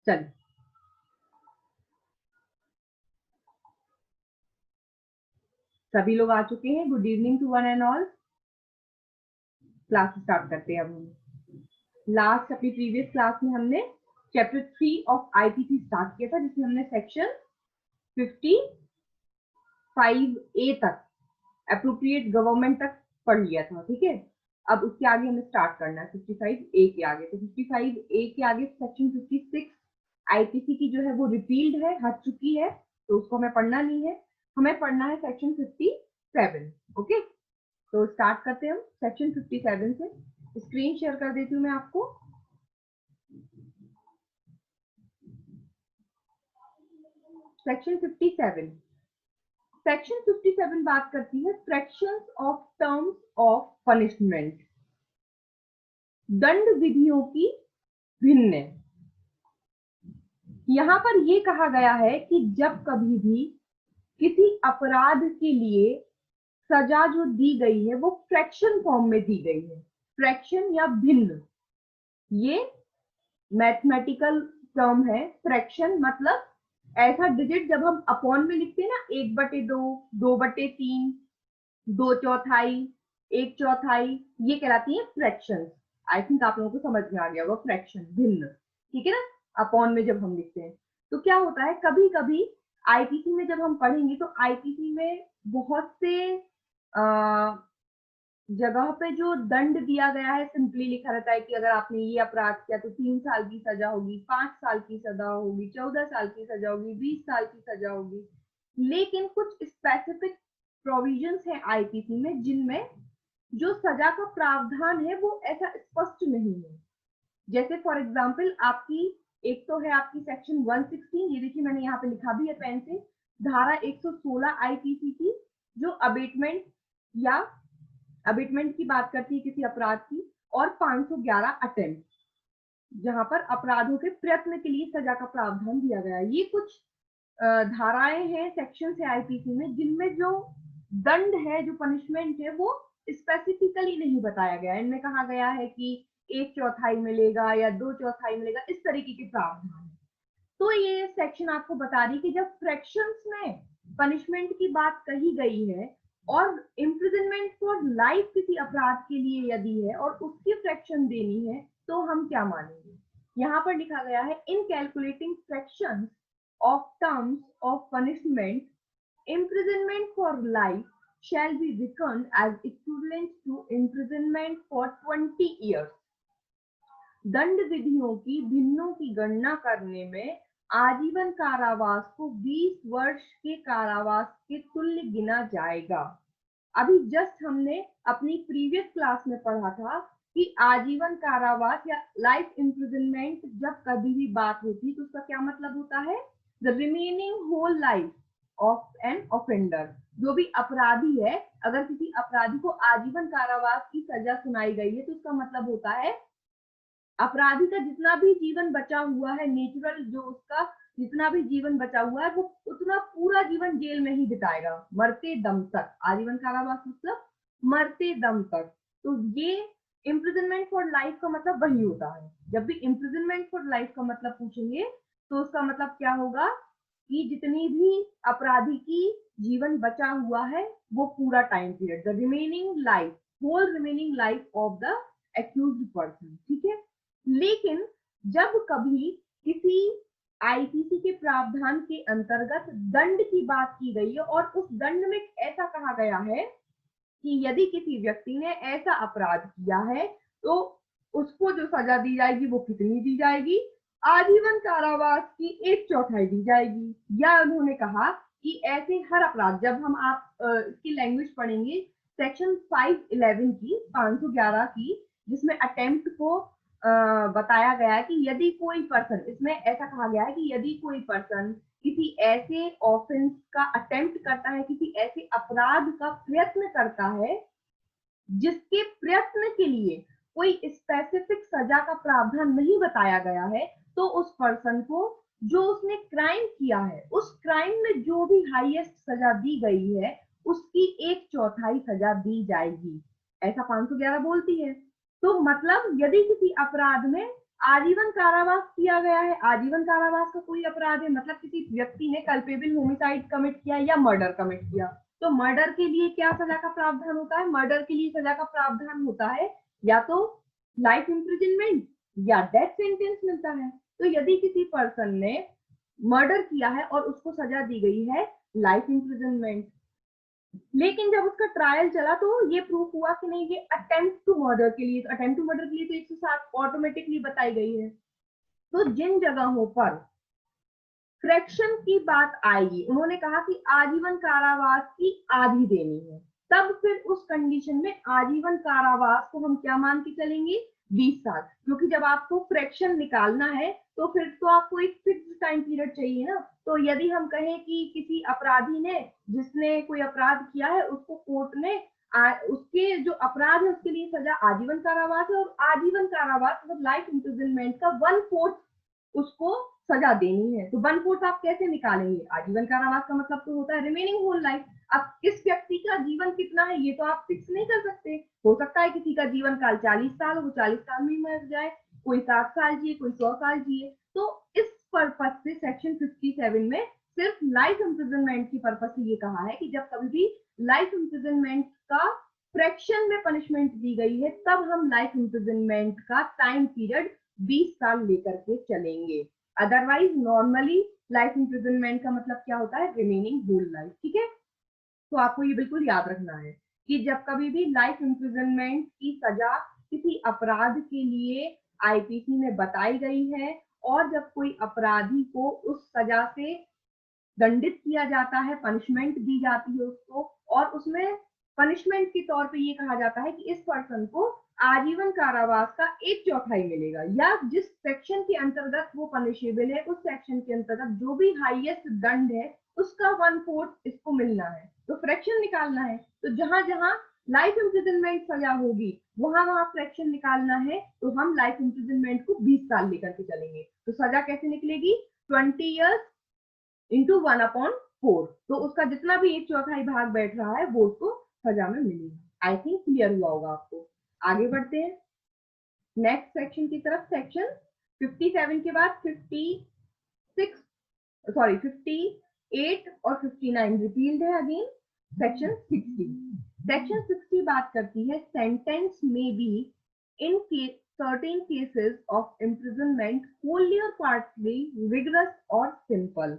चलिए, सभी लोग आ चुके हैं। Good evening to one and all. Class start करते हैं। अब हम लास्ट अपनी प्रीवियस क्लास में हमने चैप्टर 3 ऑफ आईपीसी स्टार्ट किया था, जिसमें हमने सेक्शन 55A तक एप्रोप्रिएट गवर्नमेंट तक पढ़ लिया था। ठीक है, अब उसके आगे हमें स्टार्ट करना है 55A के आगे। तो 55A के आगे सेक्शन 56 आईपीसी की जो है वो रिपील्ड है, हट चुकी है, तो उसको हमें पढ़ना नहीं है। हमें पढ़ना है सेक्शन 57। ओके, तो स्टार्ट करते हैं हम सेक्शन 57 से। स्क्रीन शेयर कर देती हूँ मैं आपको। सेक्शन 57। सेक्शन 57 बात करती है fractions of terms of punishment, दंड विधियों की भिन्न। यहां पर यह कहा गया है कि जब कभी भी किसी अपराध के लिए सजा जो दी गई है वो फ्रैक्शन फॉर्म में दी गई है, फ्रैक्शन या भिन्न, ये मैथमेटिकल टर्म है। फ्रैक्शन मतलब ऐसा डिजिट जब हम अपॉन में लिखते हैं ना, 1/2, 2/3, 2/4, 1/4, ये कहलाती है फ्रैक्शन। आई थिंक आप लोगों को समझ में आ गया होगा फ्रैक्शन, भिन्न। ठीक है ना, अपॉन में जब हम लिखते हैं तो क्या होता है, कभी कभी आईपीसी में जब हम पढ़ेंगे तो आईपीसी में बहुत से जगह पे जो दंड दिया गया है सिंपली लिखा रहता है कि अगर आपने ये अपराध किया तो 3 साल की सजा होगी, 5 साल की सजा होगी, 14 साल की सजा होगी, 20 साल की सजा होगी। लेकिन कुछ स्पेसिफिक प्रोविजंस है आईपीसी में जिनमें जो सजा का प्रावधान है वो ऐसा स्पष्ट नहीं है। जैसे फॉर एग्जाम्पल आपकी एक तो है आपकी सेक्शन 116, ये देखिए मैंने यहाँ पे लिखा भी है पेन से, धारा 116 आईपीसी की, जो अबेटमेंट या अबेटमेंट की बात करती है किसी अपराध की, और 511 अटेम्प्ट, जहां पर अपराधों के प्रयत्न के लिए सजा का प्रावधान दिया गया है। ये कुछ धाराएं हैं, सेक्शन है आईपीसी में, जिनमें जो दंड है, जो पनिशमेंट है, वो स्पेसिफिकली नहीं बताया गया है। इनमें कहा गया है कि 1/4 मिलेगा या 2/4 मिलेगा, इस तरीके के प्रावधान है। तो ये सेक्शन आपको बता रही कि जब फ्रैक्शंस में पनिशमेंट की बात कही गई है और इम्प्रिजनमेंट फॉर लाइफ किसी अपराध के लिए यदि है और उसकी फ्रैक्शन देनी है तो हम क्या मानेंगे। यहाँ पर लिखा गया है, इन calculating fractions of terms of punishment, imprisonment for life shall be reckoned as equivalent to imprisonment for 20 years। दंड विधियों की भिन्नों की गणना करने में आजीवन कारावास को 20 वर्ष के कारावास के तुल्य गिना जाएगा। अभी जस्ट हमने अपनी प्रीवियस क्लास में पढ़ा था कि आजीवन कारावास या लाइफ इम्प्रिजनमेंट जब कभी भी बात होती तो उसका क्या मतलब होता है, the remaining whole life of an offender. जो भी अपराधी है, अगर किसी अपराधी को आजीवन कारावास की सजा सुनाई गई है तो उसका मतलब होता है अपराधी का जितना भी जीवन बचा हुआ है, नेचुरल जो उसका जितना भी जीवन बचा हुआ है, वो उतना पूरा जीवन जेल में ही बिताएगा, मरते दम तक। आजीवन कारावास मतलब मरते दम तक। तो ये इम्प्रिजनमेंट फॉर लाइफ का मतलब वही होता है। जब भी इम्प्रिजनमेंट फॉर लाइफ का मतलब पूछेंगे तो उसका मतलब क्या होगा कि जितनी भी अपराधी की जीवन बचा हुआ है वो पूरा time period, the remaining life, whole remaining life of the accused person. ठीक है, लेकिन जब कभी किसी आईपीसी के प्रावधान के अंतर्गत दंड की बात की गई है और उस दंड में ऐसा कहा गया है कि यदि किसी व्यक्ति ने ऐसा अपराध किया है तो उसको जो सजा दी जाएगी वो कितनी दी जाएगी, आजीवन कारावास की 1/4 दी जाएगी। या उन्होंने कहा कि ऐसे हर अपराध, जब हम आप इसकी लैंग्वेज पढ़ेंगे सेक्शन 511 की, 511 की, जिसमें अटेम्प्ट को बताया गया है कि यदि कोई पर्सन, इसमें ऐसा कहा गया है कि यदि कोई पर्सन किसी ऐसे ऑफेंस का अटेम्प्ट करता है, किसी ऐसे अपराध का प्रयत्न करता है जिसके प्रयत्न के लिए कोई स्पेसिफिक सजा का प्रावधान नहीं बताया गया है, तो उस पर्सन को जो उसने क्राइम किया है, उस क्राइम में जो भी हाईएस्ट सजा दी गई है उसकी 1/4 सजा दी जाएगी, ऐसा 511 बोलती है। तो मतलब यदि किसी अपराध में आजीवन कारावास किया गया है, आजीवन कारावास का कोई अपराध है, मतलब किसी व्यक्ति ने कल्पेबल होमिसाइड कमिट किया या मर्डर कमिट किया, तो मर्डर के लिए क्या सजा का प्रावधान होता है? मर्डर के लिए सजा का प्रावधान होता है या तो लाइफ इम्प्रिजनमेंट या डेथ सेंटेंस मिलता है। तो यदि किसी पर्सन ने मर्डर किया है और उसको सजा दी गई है लाइफ इम्प्रिजनमेंट, लेकिन जब उसका ट्रायल चला तो ये प्रूफ हुआ कि नहीं ये अटेम्प्ट टू मर्डर के लिए, अटेम्प्ट टू मर्डर के लिए तो 107 ऑटोमेटिकली बताई गई है। तो जिन जगहों पर फ्रैक्शन की बात आएगी, उन्होंने कहा कि आजीवन कारावास की आधी देनी है, तब फिर उस कंडीशन में आजीवन कारावास को हम क्या मान के चलेंगे? 20 साल, क्योंकि जब आपको फ्रैक्शन निकालना है तो फिर तो आपको एक फिक्स टाइम पीरियड चाहिए ना। तो यदि हम कहें कि किसी अपराधी ने, जिसने कोई अपराध किया है, उसको कोर्ट ने उसके जो अपराध है उसके लिए सजा आजीवन कारावास है, और आजीवन कारावास मतलब लाइफ इम्प्रिजनमेंट का 1/4 उसको सजा देनी है। तो 1/4 आप कैसे निकालेंगे? आजीवन कारावास का मतलब तो होता है रिमेनिंग होल लाइफ। अब इस व्यक्ति का जीवन कितना है ये तो आप फिक्स नहीं कर सकते। हो सकता है किसी का जीवन काल 40 साल हो, वो 40 साल में ही मर जाए, कोई 60 साल जिए, कोई 100 साल जिए। तो इस पर्पज से सेक्शन 57 में सिर्फ लाइफ इम्प्रिजनमेंट की पर्पज से ये कहा है कि जब कभी भी लाइफ इम्प्रिजनमेंट का फ्रैक्शन में पनिशमेंट दी गई है, तब हम लाइफ इम्प्रिजनमेंट का टाइम पीरियड 20 साल लेकर के चलेंगे। अदरवाइज नॉर्मली लाइफ इम्प्रिजनमेंट का मतलब क्या होता है? Remaining whole life. ठीक है, तो आपको ये बिल्कुल याद रखना है कि जब कभी भी लाइफ इम्प्रिजनमेंट की सजा किसी अपराध के लिए आईपीसी में बताई गई है, और जब कोई अपराधी को उस सजा से दंडित किया जाता है, पनिशमेंट दी जाती है उसको, और उसमें पनिशमेंट के तौर पे ये कहा जाता है कि इस पर्सन को आजीवन कारावास का 1/4 मिलेगा, या जिस सेक्शन के अंतर्गत वो पनिशेबल है उस सेक्शन के अंतर्गत जो भी हाईएस्ट दंड है उसका 1/4 इसको मिलना है। तो फ्रैक्शन निकालना है, तो जहां जहां लाइफ इम्प्रिजनमेंट सजा होगी वहां वहां फ्रैक्शन निकालना है, तो हम लाइफ इम्प्रिजनमेंट को 20 साल लेकर के चलेंगे। तो सजा कैसे निकलेगी? 20 years इंटू 1/4, तो उसका जितना भी 1/4 भाग बैठ रहा है वो उसको सजा में मिलेगा। आई थिंक क्लियर हुआ होगा आपको। आगे बढ़ते हैं नेक्स्ट सेक्शन की तरफ। सेक्शन 57 के बाद 58 और 59 रिपील्ड है अगेन। सेक्शन 60 बात करती है सेंटेंस में be in certain cases of imprisonment wholly or partly rigorous or simple।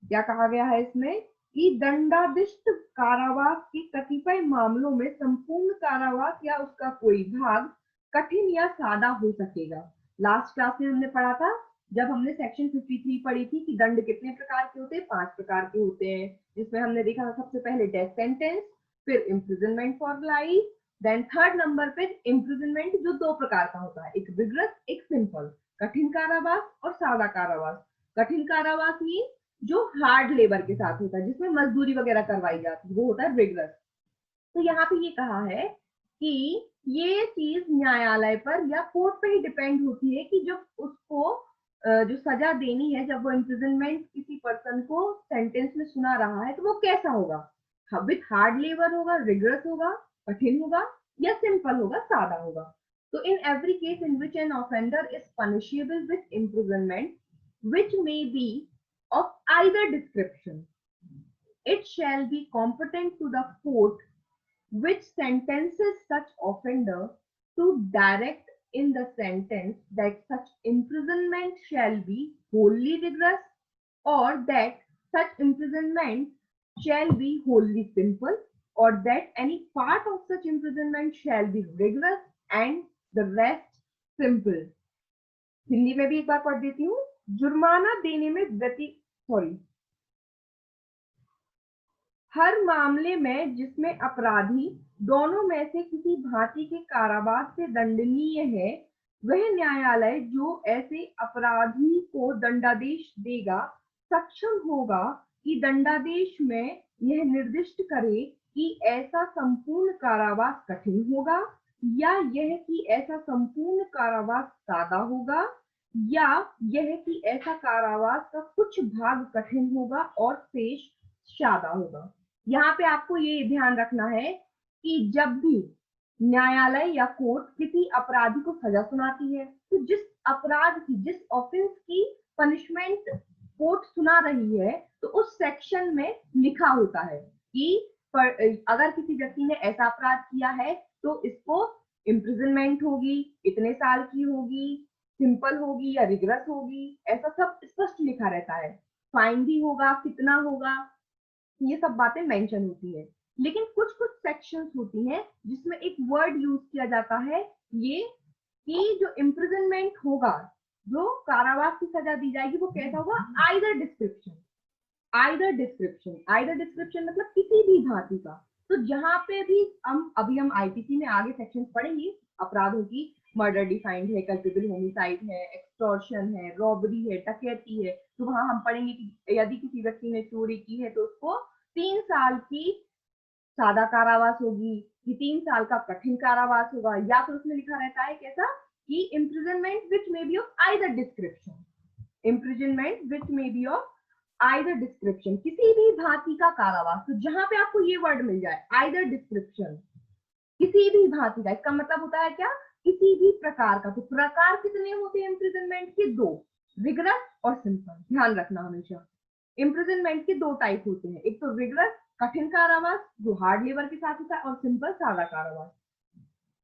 क्या कहा गया है इसमें? कि दंडादिष्ट कारावास के कतिपय मामलों में संपूर्ण कारावास या उसका कोई भाग कठिन या सादा हो सकेगा। लास्ट क्लास में हमने पढ़ा था, जब हमने सेक्शन 53 पढ़ी थी, कि दंड कितने प्रकार के होते हैं? 5 प्रकार के होते हैं, जिसमें हमने देखा था सबसे पहले डेथ सेंटेंस, फिर imprisonment for life, then third number पे इम्प्रिजनमेंट जो 2 प्रकार का होता है, एक विग्रस एक सिंपल। कठिन कारावास और सादा कारावास। कठिन कारावास मीन जो हार्ड लेबर के साथ होता है, जिसमें मजदूरी वगैरह करवाई जाती है, वो होता है रिगरस। तो यहाँ पे ये कहा है कि ये चीज न्यायालय पर या कोर्ट पे ही डिपेंड होती है कि जब उसको जो सजा देनी है, जब वो इम्प्रिजनमेंट किसी पर्सन को सेंटेंस में सुना रहा है, तो वो कैसा होगा? विथ हार्ड लेबर होगा, रिगरस होगा, कठिन होगा, या सिंपल होगा, सादा होगा। तो इन every case in which N offender is punishable with imprisonment which may be of either description, it shall be competent to the court which sentences such offender to direct in the sentence that such imprisonment shall be wholly rigorous, or that such imprisonment shall be wholly simple, or that any part of such imprisonment shall be rigorous and the rest simple। Hindi में भी एक बार पढ़ देती हूँ। जुर्माना देने में हर मामले में जिसमें अपराधी दोनों में से किसी भांति के कारावास से दंडनीय है, वह न्यायालय जो ऐसे अपराधी को दंडादेश देगा सक्षम होगा कि दंडादेश में यह निर्दिष्ट करे कि ऐसा संपूर्ण कारावास कठिन होगा, या यह कि ऐसा संपूर्ण कारावास सादा होगा, या यह कि ऐसा कारावास का कुछ भाग कठिन होगा और शेष सादा होगा। यहाँ पे आपको ये ध्यान रखना है कि जब भी न्यायालय या कोर्ट किसी अपराधी को सजा सुनाती है, तो जिस अपराध की, जिस ऑफेंस की पनिशमेंट कोर्ट सुना रही है, तो उस सेक्शन में लिखा होता है कि अगर किसी व्यक्ति ने ऐसा अपराध किया है तो इसको इम्प्रिजनमेंट होगी, इतने साल की होगी, सिंपल होगी या रिगरस होगी, ऐसा सब स्पष्ट लिखा रहता है। फाइन भी होगा, कितना होगा, ये सब बातें मेंशन होती है। लेकिन कुछ कुछ सेक्शंस होती हैं जिसमें एक वर्ड यूज किया जाता है, ये कि जो इम्प्रिजनमेंट होगा, जो कारावास की सजा दी जाएगी, वो कैसा होगा, either description. Either description, either description मतलब किसी भी भांति का। तो जहां पे भी हम आईपीसी में आगे सेक्शन पढ़ेंगे अपराधों की, मर्डर डिफाइंड है, कल्पेबल होमिसाइड है, एक्सटॉर्शन है, रॉबरी है, डकैती है, तो वहां हम पढ़ेंगे कि यदि किसी व्यक्ति ने चोरी की है तो उसको 3 साल की सादा कारावास होगी कि 3 साल का कठिन कारावास होगा, या फिर उसमें लिखा रहता है कैसा कि imprisonment which may be of either description, imprisonment which may be of either description, किसी भी भांति का कारावास। तो जहां पे आपको ये वर्ड मिल जाए आइदर डिस्क्रिप्शन, किसी भी भांति का, इसका मतलब होता है क्या, किसी भी प्रकार का। तो प्रकार कितने होते हैं इम्प्रिजनमेंट के, 2, रिगरस और सिंपल। ध्यान रखना हमेशा, इम्प्रिजनमेंट के 2 टाइप होते हैं, एक तो रिगरस कठिन कारावास जो हार्ड लेबर के साथ होता है, और सिंपल सादा कारावास।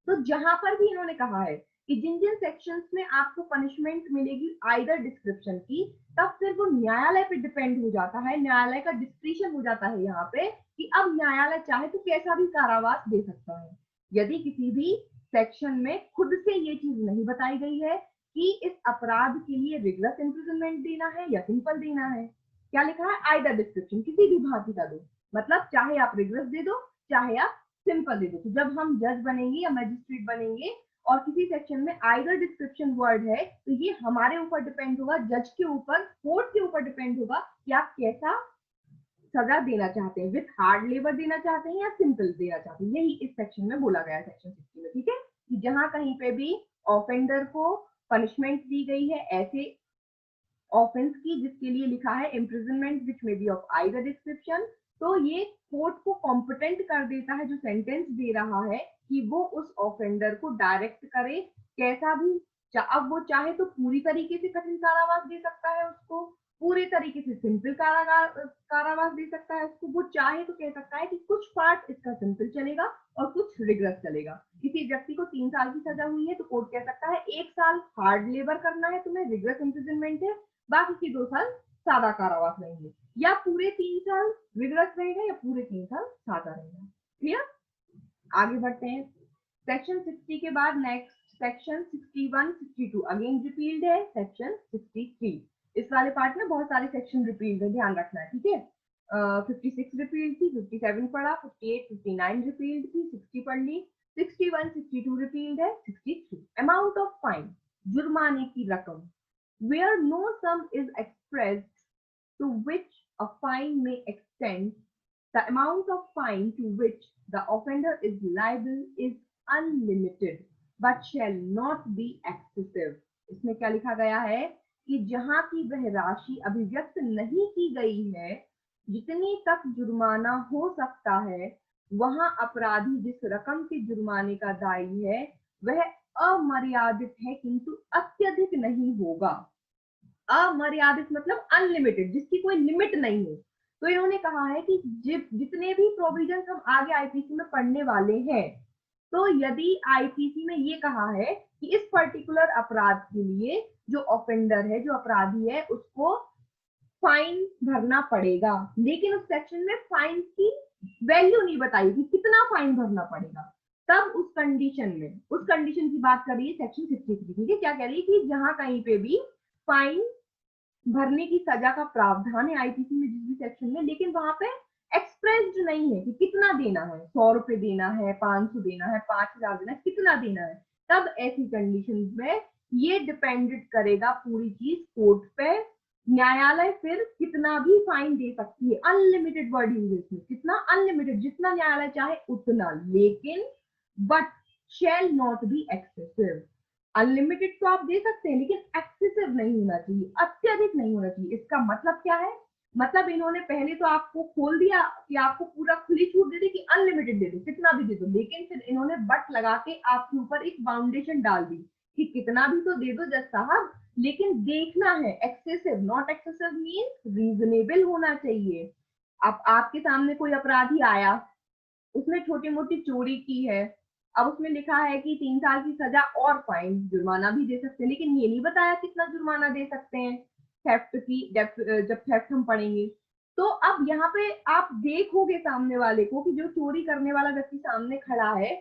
तो जहां पर भी इन्होंने कहा है कि जिन जिन सेक्शंस में आपको पनिशमेंट मिलेगी आइदर डिस्क्रिप्शन की, तब फिर वो न्यायालय पे डिपेंड हो जाता है, न्यायालय का डिस्क्रिप्शन हो जाता है यहाँ पे कि अब न्यायालय चाहे तो कैसा भी कारावास दे सकता है। यदि किसी भी सेक्शन में खुद से ये चीज नहीं बताई गई है कि इस अपराध के लिए रिगरस इम्प्रिजनमेंट देना है या सिंपल देना है, क्या लिखा है, आइदर डिस्क्रिप्शन, किसी भी भांति का दो, मतलब चाहे आप रिगरस दे दो, चाहे आप सिंपल दे दो। तो जब हम जज बनेंगे या मजिस्ट्रेट बनेंगे और किसी सेक्शन में आइदर डिस्क्रिप्शन वर्ड है, तो ये हमारे ऊपर डिपेंड होगा, जज के ऊपर, कोर्ट के ऊपर डिपेंड होगा कि आप कैसा सजा देना चाहते हैं, विथ हार्ड लेबर देना चाहते हैं या सिंपल देना चाहते हैं। यही इस सेक्शन में बोला गया है, सेक्शन 60 में, ठीक है, कि जहां कहीं पे भी ऑफेंडर को पनिशमेंट दी गई है ऐसे ऑफेंस की जिसके लिए लिखा है imprisonment which may be of either description, तो ये कोर्ट को कॉम्पिटेंट कर देता है जो सेंटेंस दे रहा है कि वो उस ऑफेंडर को डायरेक्ट करे, कैसा भी, अब वो चाहे तो पूरी तरीके से कठिन कारावास दे सकता है उसको, पूरे तरीके से सिंपल कारावास दे सकता है उसको, वो चाहे तो कह सकता है कि कुछ पार्ट इसका सिंपल चलेगा और कुछ रिगरस चलेगा। किसी व्यक्ति को 3 साल की सजा हुई है तो कोर्ट कह सकता है 1 साल हार्ड लेबर करना है तुम्हें, रिगरस इम्प्रिजनमेंट है, बाकी के 2 साल सादा कारावास रहेंगे, या पूरे 3 साल रिगरस रहेगा या पूरे 3 साल सादा रहेगा। क्लियर, आगे बढ़ते हैं। सेक्शन 60 के बाद नेक्स्ट सेक्शन 61, 62 अगेन रिपील्ड है, सेक्शन 63। इस वाले पार्ट में बहुत सारे सेक्शन रिपील्ड है, ध्यान रखना है, ठीक है। 56 रिपील्ड थी, 57 पढ़ा, 58, 59 रिपील्ड थी, 60 पढ़ ली, 61, 62 रिपील्ड है, 63 अमाउंट ऑफ फाइन, जुर्माने की रकम, where no sum is expressed to which a fine may extend, the amount of fine to which the offender is liable is unlimited but shall not be excessive। इसमें क्या लिखा गया है कि जहां की वह राशि अभिव्यक्त नहीं की गई है, जितनी तक जुर्माना हो सकता है, वहां अपराधी जिस रकम के जुर्माने का दायी है वह अमर्यादित है किंतु अत्यधिक नहीं होगा। अमर्यादित मतलब अनलिमिटेड, जिसकी कोई लिमिट नहीं है। तो इन्होंने कहा है कि जितने भी प्रोविजन हम आगे आईपीसी में पढ़ने वाले हैं, तो यदि आईपीसी में ये कहा है कि इस पर्टिकुलर अपराध के लिए जो ऑफेंडर है, जो अपराधी है, उसको फाइन भरना पड़ेगा, लेकिन उस सेक्शन में फाइन की वैल्यू नहीं बताई कि कितना फाइन भरना पड़ेगा, तब उस कंडीशन में, उस कंडीशन की बात कर रही है सेक्शन 63, ठीक है। क्या कह रही है कि जहां कहीं पे भी फाइन भरने की सजा का प्रावधान है आईपीसी में जिस भी सेक्शन में, लेकिन वहां पे एक्सप्रेस्ड नहीं है कि कितना देना है, 100 रुपए देना है, 500 देना है, 5000 देना है, कितना देना है। तब ऐसी कंडीशन में ये डिपेंडेड करेगा पूरी चीज कोर्ट पे, न्यायालय फिर कितना भी फाइन दे सकती है, अनलिमिटेड वर्ड यूज है इसमें, कितना अनलिमिटेड, जितना न्यायालय चाहे उतना, लेकिन but shall not be excessive. Unlimited तो आप दे सकते हैं लेकिन एक्सेसिव नहीं होना चाहिए, अत्यधिक नहीं होना चाहिए। इसका मतलब क्या है मतलब इन्होंने पहले तो आपको खोल दिया कि आपको पूरा खुली छूट दे दी कि अनलिमिटेड दे दो, कितना भी दे दो, लेकिन फिर इन्होंने बट लगा के आपके ऊपर एक बाउंडेशन डाल दी कि कितना भी तो दे दो जज साहब, लेकिन देखना है excessive, not excessive mean reasonable होना चाहिए। अब आपके सामने कोई अपराधी आया, उसने छोटी मोटी चोरी की है, अब उसमें लिखा है कि 3 साल की सजा और फाइन, जुर्माना भी दे सकते हैं, लेकिन ये नहीं बताया कितना जुर्माना दे सकते हैं थेफ्ट की, जब थेफ्ट हम पढ़ेंगे। तो अब यहाँ पे आप देखोगे सामने वाले को कि जो चोरी करने वाला व्यक्ति सामने खड़ा है,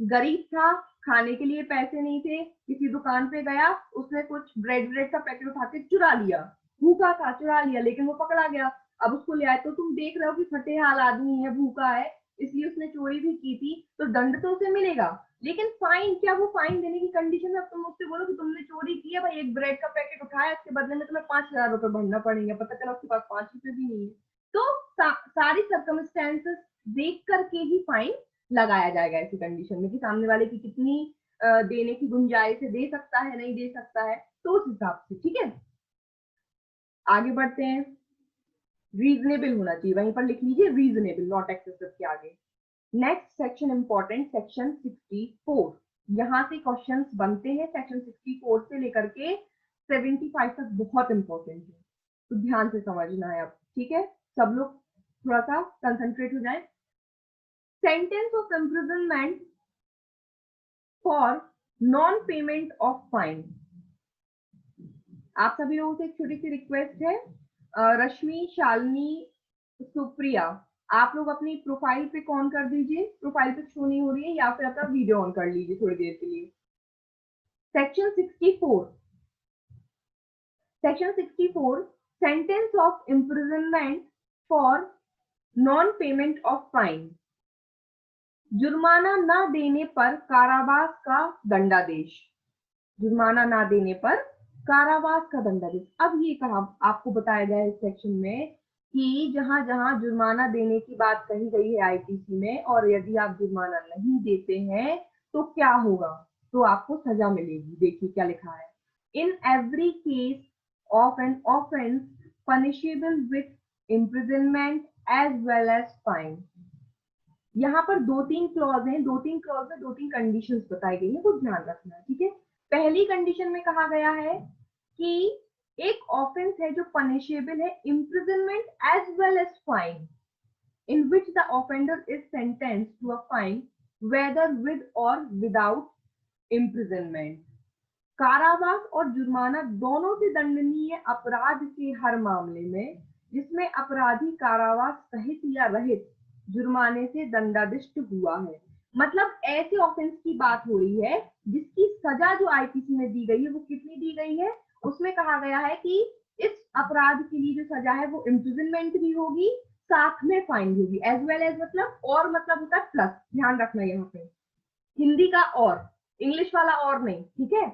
गरीब था, खाने के लिए पैसे नहीं थे, किसी दुकान पे गया, उसने कुछ ब्रेड ब्रेड का पैकेट उठा के चुरा लिया, भूखा था चुरा लिया, लेकिन वो पकड़ा गया। अब उसको ले आए तो तुम देख रहे हो कि फटे हाल आदमी है, भूखा है, इसलिए उसने चोरी भी की थी, तो दंड तो उसे मिलेगा, लेकिन फाइन, क्या वो फाइन देने की कंडीशन में अब तुम मुझसे बोलो कि तुमने चोरी की है भाई, एक ब्रेड का पैकेट उठाया, इसके बदले में तुम्हें 5,000 रुपए भरना पड़ेंगे, पता चला उसके पास 5 रुपए भी नहीं है। तो सारी सर्कमस्टेंसेस देख करके ही फाइन लगाया जाएगा ऐसी कंडीशन में कि सामने वाले की कितनी देने की गुंजाइश है, दे सकता है नहीं दे सकता है, तो उस हिसाब से। ठीक है, आगे बढ़ते हैं। रीजनेबल होना चाहिए, वहीं पर लिख लीजिए रीजनेबल, नॉट एक्सेसिव के आगे। Next section important, section 64। यहाँ से क्वेश्चंस बनते हैं सेक्शन 64 से लेकर के 75 तक, बहुत इंपॉर्टेंट है, तो ध्यान से समझना है अब। ठीक है, सब लोग थोड़ा सा कंसंट्रेट हो जाए। Sentence of imprisonment for non payment of fine. आप सभी लोगों से एक छोटी सी रिक्वेस्ट है, रश्मि, शालिनी, सुप्रिया, आप लोग अपनी प्रोफाइल पे ऑन कर दीजिए, प्रोफाइल पे शो नहीं हो रही है, या फिर अपना वीडियो ऑन कर लीजिए थोड़ी देर के लिए। Section 64, section 64, sentence of imprisonment for non payment of fine. जुर्माना न देने पर कारावास का दंडादेश, जुर्माना ना देने पर कारावास का दंडादेश। अब ये कहा आपको बताया गया है इस सेक्शन में कि जहां जहां जुर्माना देने की बात कही गई है आईपीसी में, और यदि आप जुर्माना नहीं देते हैं तो क्या होगा, तो आपको सजा मिलेगी। देखिए क्या लिखा है, in every case of an offence punishable with imprisonment as well as fine. यहाँ पर 2-3 क्लॉज हैं, 2-3 क्लॉज में 2-3 कंडीशंस बताई गई है, कुछ ध्यान रखना है। ठीक है, पहली कंडीशन में कहा गया है कि एक ऑफेंस है जो पनिशेबल है imprisonment as well as fine, in which the offender is sentenced to a fine whether with or without imprisonment. कारावास और जुर्माना दोनों से दंडनीय अपराध के हर मामले में जिसमें अपराधी कारावास सहित या रहित जुर्माने से दंडाधिष्ट हुआ है। मतलब ऐसे ऑफेंस की बात हो रही है जिसकी सजा जो आईपीसी में दी गई है वो कितनी दी गई है, उसमें कहा गया है कि इस अपराध के लिए जो सजा है वो इम्प्रिजनमेंट भी होगी, साथ में फाइन भी होगी। एज वेल एज मतलब होता है प्लस, ध्यान रखना यहाँ पे हिंदी का और, इंग्लिश वाला और नहीं। ठीक है,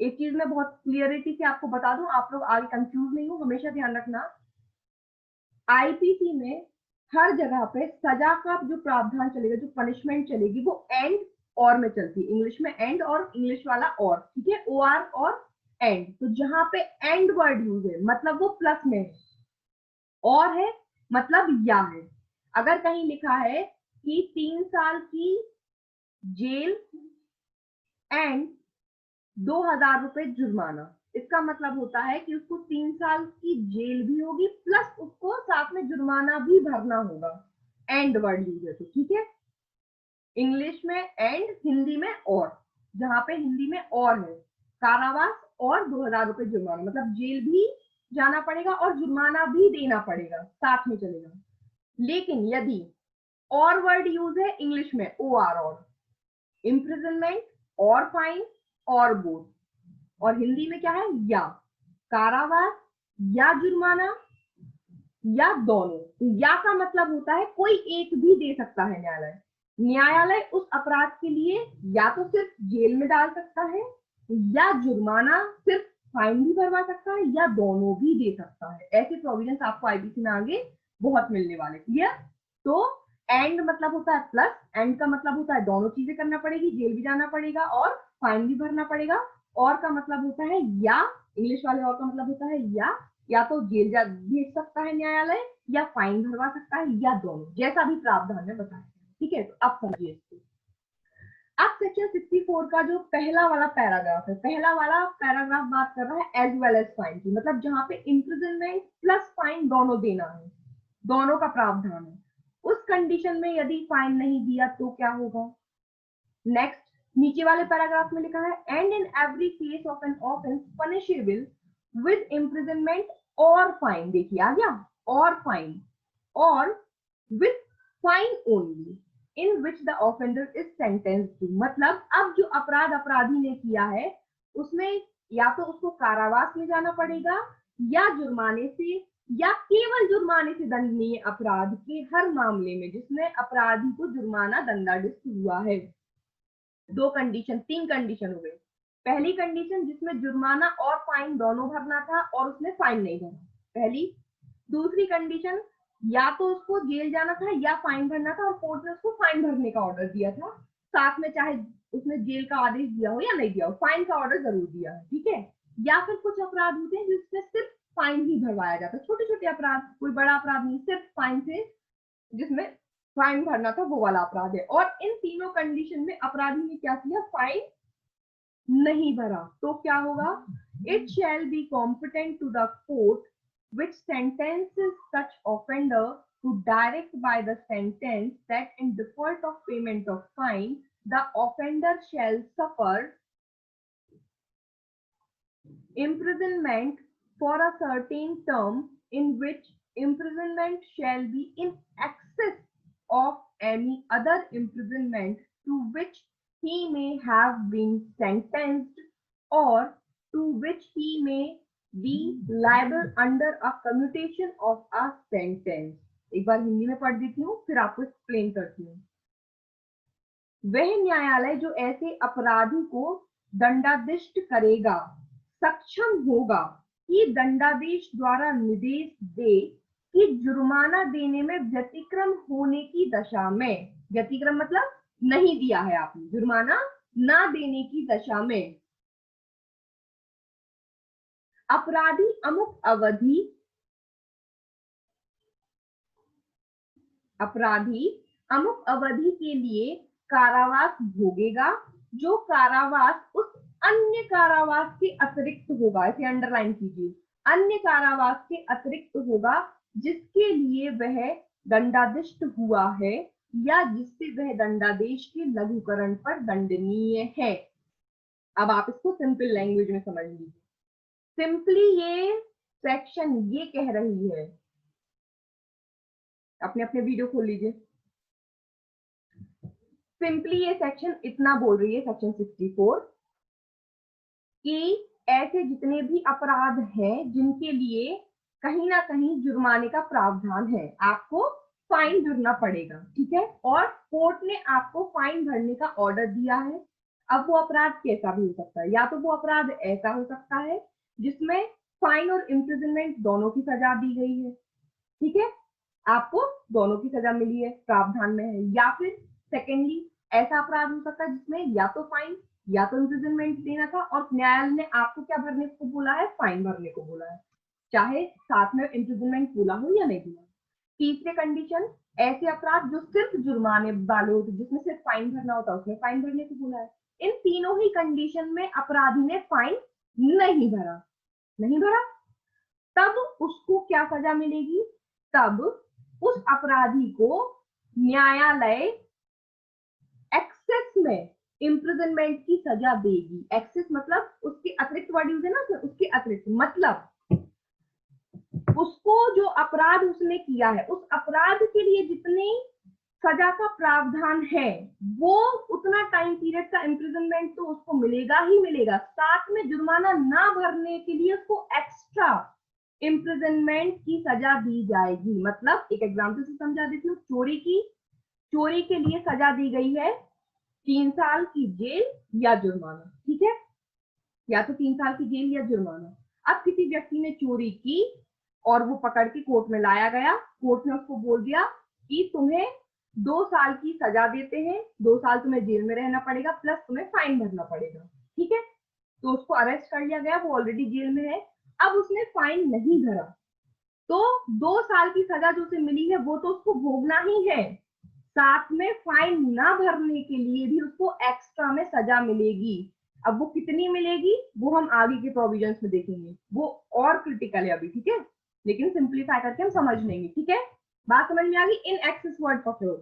एक चीज मैं बहुत क्लियरिटी से आपको बता दूं, आप लोग आगे कंफ्यूज नहीं हो, हमेशा ध्यान रखना, आईपीसी में हर जगह पे सजा का जो प्रावधान चलेगा, जो पनिशमेंट चलेगी, वो एंड और में चलती है। इंग्लिश में एंड और इंग्लिश वाला और, ठीक है, OR और एंड। तो जहां पे एंड वर्ड यूज है मतलब वो प्लस में है, और है मतलब या है। अगर कहीं लिखा है कि 3 साल की जेल एंड 2,000 रुपए जुर्माना, इसका मतलब होता है कि उसको 3 साल की जेल भी होगी प्लस उसको साथ में जुर्माना भी भरना होगा। एंड वर्ड यूज है तो, ठीक है, इंग्लिश में एंड, हिंदी में और। जहां पे हिंदी में और है, कारावास और 2,000 रुपए जुर्माना, मतलब जेल भी जाना पड़ेगा और जुर्माना भी देना पड़ेगा, साथ में चलेगा। लेकिन यदि और वर्ड यूज है इंग्लिश में OR और, इम्प्रिजनमेंट और फाइन और बोथ, और हिंदी में क्या है या, कारावास या जुर्माना या दोनों। तो या का मतलब होता है कोई एक भी दे सकता है न्यायालय, न्यायालय उस अपराध के लिए या तो सिर्फ जेल में डाल सकता है, या जुर्माना सिर्फ फाइन भी भरवा सकता है, या दोनों भी दे सकता है। ऐसे प्रोविजन आपको आईपीसी में आगे बहुत मिलने वाले। क्लियर? तो एंड मतलब होता है प्लस, एंड का मतलब होता है दोनों चीजें करना पड़ेगी, जेल भी जाना पड़ेगा और फाइन भी भरना पड़ेगा। और का मतलब होता है या, इंग्लिश वाले और का मतलब होता है या, या तो जेल भेज सकता है न्यायालय, या फाइन भरवा सकता है, या दोनों, जैसा भी प्रावधान है बताया। ठीक है, तो अब समझिए इसको। अब सेक्शन 64 का जो पहला वाला पैराग्राफ है, पहला वाला पैराग्राफ बात कर रहा है एज वेल एज फाइन की, मतलब जहां पे इम्प्रिजनमेंट प्लस फाइन दोनों देना है, दोनों का प्रावधान है। उस कंडीशन में यदि फाइन नहीं दिया तो क्या होगा। नेक्स्ट, नीचे वाले पैराग्राफ में लिखा है, and in every case of an offence punishable with imprisonment और फाइन, देखिए आ गया, और फाइन, और with fine only in which the offender is sentenced to, मतलब अब जो अपराध अपराधी ने किया है उसमें या तो उसको कारावास में जाना पड़ेगा, या जुर्माने से, या केवल जुर्माने से दंडनीय अपराध के हर मामले में जिसमें अपराधी को जुर्माना दंडाधिष्ट हुआ है। दो कंडीशन, तीन कंडीशन हो गए। पहली कंडीशन जिसमें जुर्माना और फाइन दोनों भरना था और उसने फाइन नहीं भरा, पहली। दूसरी कंडीशन, या तो उसको जेल जाना था या फाइन भरना था और कोर्ट ने उसको फाइन भरने का ऑर्डर दिया था, साथ में चाहे उसने जेल का आदेश दिया हो या नहीं दिया हो, फाइन का ऑर्डर जरूर दिया है। ठीक है, या फिर कुछ अपराध होते हैं जिसमें सिर्फ फाइन ही भरवाया जाता है, छोटे छोटे अपराध, कोई बड़ा अपराध नहीं, सिर्फ फाइन से जिसमें फाइन भरना था वो वाला अपराध है। और इन तीनों कंडीशन में अपराधी ने क्या किया, फाइन नहीं भरा, तो क्या होगा, it shall be competent to the court which sentences such offender to direct by the sentence that in default of payment of fine the offender shall suffer imprisonment for a certain term in which imprisonment shall be in excess of any other imprisonment to which he may have been sentenced or to which he may be liable under a commutation of a sentence। एक बार हिंदी में पढ़ देती हूँ फिर आपको explain करती हूँ। वह न्यायालय जो ऐसे अपराधी को दंडाधिष्ट करेगा सक्षम होगा कि दंडादेश द्वारा निर्देश दे कि जुर्माना देने में व्यतिक्रम होने की दशा में, व्यतिक्रम मतलब नहीं दिया है आपने, जुर्माना ना देने की दशा में अपराधी अमुक अवधि के लिए कारावास भोगेगा, जो कारावास उस अन्य कारावास के अतिरिक्त होगा, इसे अंडरलाइन कीजिए, अन्य कारावास के अतिरिक्त होगा जिसके लिए वह दंडाधिष्ट हुआ है या जिससे वह दंडादेश के लघुकरण पर दंडनीय है। अब आप इसको सिंपल लैंग्वेज में समझ लीजिए। सिंपली ये सेक्शन ये कह रही है, अपने अपने वीडियो खोल लीजिए, सिंपली ये सेक्शन इतना बोल रही है, सेक्शन 64, कि ऐसे जितने भी अपराध हैं जिनके लिए कहीं ना कहीं जुर्माने का प्रावधान है, आपको फाइन भरना पड़ेगा। ठीक है, और कोर्ट ने आपको फाइन भरने का ऑर्डर दिया है। अब वो अपराध कैसा भी हो सकता है, या तो वो अपराध ऐसा हो सकता है जिसमें फाइन और इम्प्रिजनमेंट दोनों की सजा दी गई है, ठीक है, आपको दोनों की सजा मिली है, प्रावधान में है। या फिर सेकेंडली ऐसा अपराध हो सकता है जिसमें या तो फाइन या तो इम्प्रिजनमेंट देना था और न्यायालय ने आपको क्या भरने को बोला है, फाइन भरने को बोला है, चाहे साथ में इम्प्रिजनमेंट बोला हो या नहीं बोला। तीसरे कंडीशन, ऐसे अपराध जो सिर्फ जुर्माने वाले होते, जिसमें सिर्फ फाइन भरना होता है, उसमें फाइन भरने को बोला है। इन तीनों ही कंडीशन में अपराधी ने फाइन नहीं भरा, तब उसको क्या सजा मिलेगी, तब उस अपराधी को न्यायालय एक्सेस में इम्प्रिजनमेंट की सजा देगी। एक्सेस मतलब उसके अतिरिक्त वर्ड यूज है ना, उसके अतिरिक्त मतलब उसको जो अपराध उसने किया है उस अपराध के लिए जितनी सजा का प्रावधान है वो उतना टाइम पीरियड का इम्प्रिजनमेंट तो उसको मिलेगा ही मिलेगा, साथ में जुर्माना ना भरने के लिए उसको एक्स्ट्रा इम्प्रिजनमेंट की सजा दी जाएगी। मतलब एक एग्जाम्पल से समझा देती हूँ, चोरी के लिए सजा दी गई है 3 साल की जेल या जुर्माना, ठीक है, या तो 3 साल की जेल या जुर्माना। अब किसी व्यक्ति ने चोरी की और वो पकड़ के कोर्ट में लाया गया, कोर्ट ने उसको बोल दिया कि तुम्हें 2 साल की सजा देते हैं, 2 साल तुम्हें जेल में रहना पड़ेगा प्लस तुम्हें फाइन भरना पड़ेगा, ठीक है। तो उसको अरेस्ट कर लिया गया, वो ऑलरेडी जेल में है। अब उसने फाइन नहीं भरा तो 2 साल की सजा जो उसे मिली है वो तो उसको भोगना ही है, साथ में फाइन ना भरने के लिए भी उसको एक्स्ट्रा में सजा मिलेगी। अब वो कितनी मिलेगी वो हम आगे के प्रोविजंस में देखेंगे, वो और क्रिटिकल है अभी, ठीक है, लेकिन सिंप्लीफाई करके हम समझ लेंगे, ठीक है। बात समझ में आ गई। इन एक्सेस वर्ड पकड़ो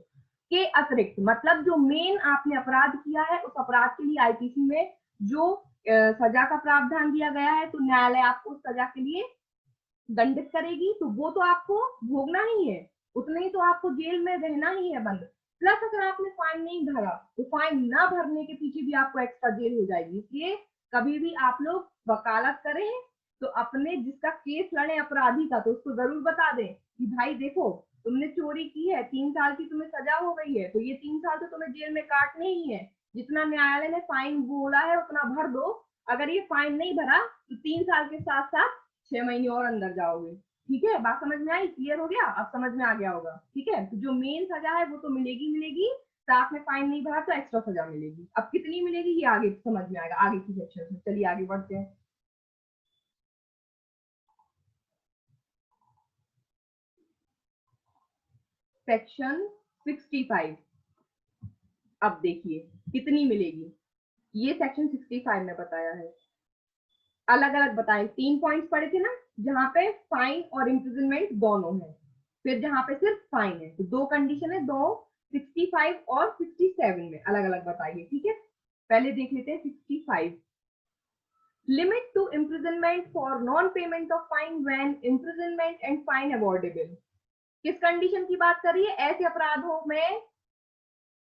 के अतिरिक्त, मतलब जो मेन आपने अपराध किया है उस अपराध के लिए आईपीसी में जो सजा का प्रावधान दिया गया है तो न्यायालय आपको उस सजा के लिए दंडित करेगी, तो वो तो आपको भोगना ही है, उतने ही तो आपको जेल में रहना ही है बंद। प्लस अगर आपने फाइन नहीं भरा तो फाइन ना भरने के पीछे भी आपको एक्स्ट्रा जेल हो जाएगी। इसलिए कभी भी आप लोग वकालत करें तो अपने जिसका केस लड़े अपराधी का तो उसको जरूर बता दें कि भाई देखो तुमने चोरी की है, 3 साल की तुम्हें सजा हो गई है, तो ये 3 साल तो तुम्हें जेल में काटने ही है, जितना न्यायालय ने फाइन बोला है उतना भर दो, अगर ये फाइन नहीं भरा तो 3 साल के साथ साथ 6 महीने और अंदर जाओगे। ठीक है, बात समझ में आई, क्लियर हो गया, अब समझ में आ गया होगा। ठीक है, तो जो मेन सजा है वो तो मिलेगी मिलेगी, साथ में फाइन नहीं भरा तो एक्स्ट्रा सजा मिलेगी। अब कितनी मिलेगी ये आगे समझ में आएगा आगे की सेक्शन में। चलिए आगे बढ़ते हैं। सेक्शन 65। अब देखिए कितनी मिलेगी, ये सेक्शन 65 में बताया है, अलग अलग बताए। 3 पॉइंट्स पड़े थे ना, जहां पे फाइन और इम्प्रिजनमेंट दोनों है, फिर जहां पे सिर्फ फाइन है, तो 2 कंडीशन है, दो 65 और 67 में अलग अलग बताइए। ठीक है, पहले देख लेते हैं 65। Limit to imprisonment for non payment of fine when imprisonment and fine awardable. किस कंडीशन की बात कर रही है?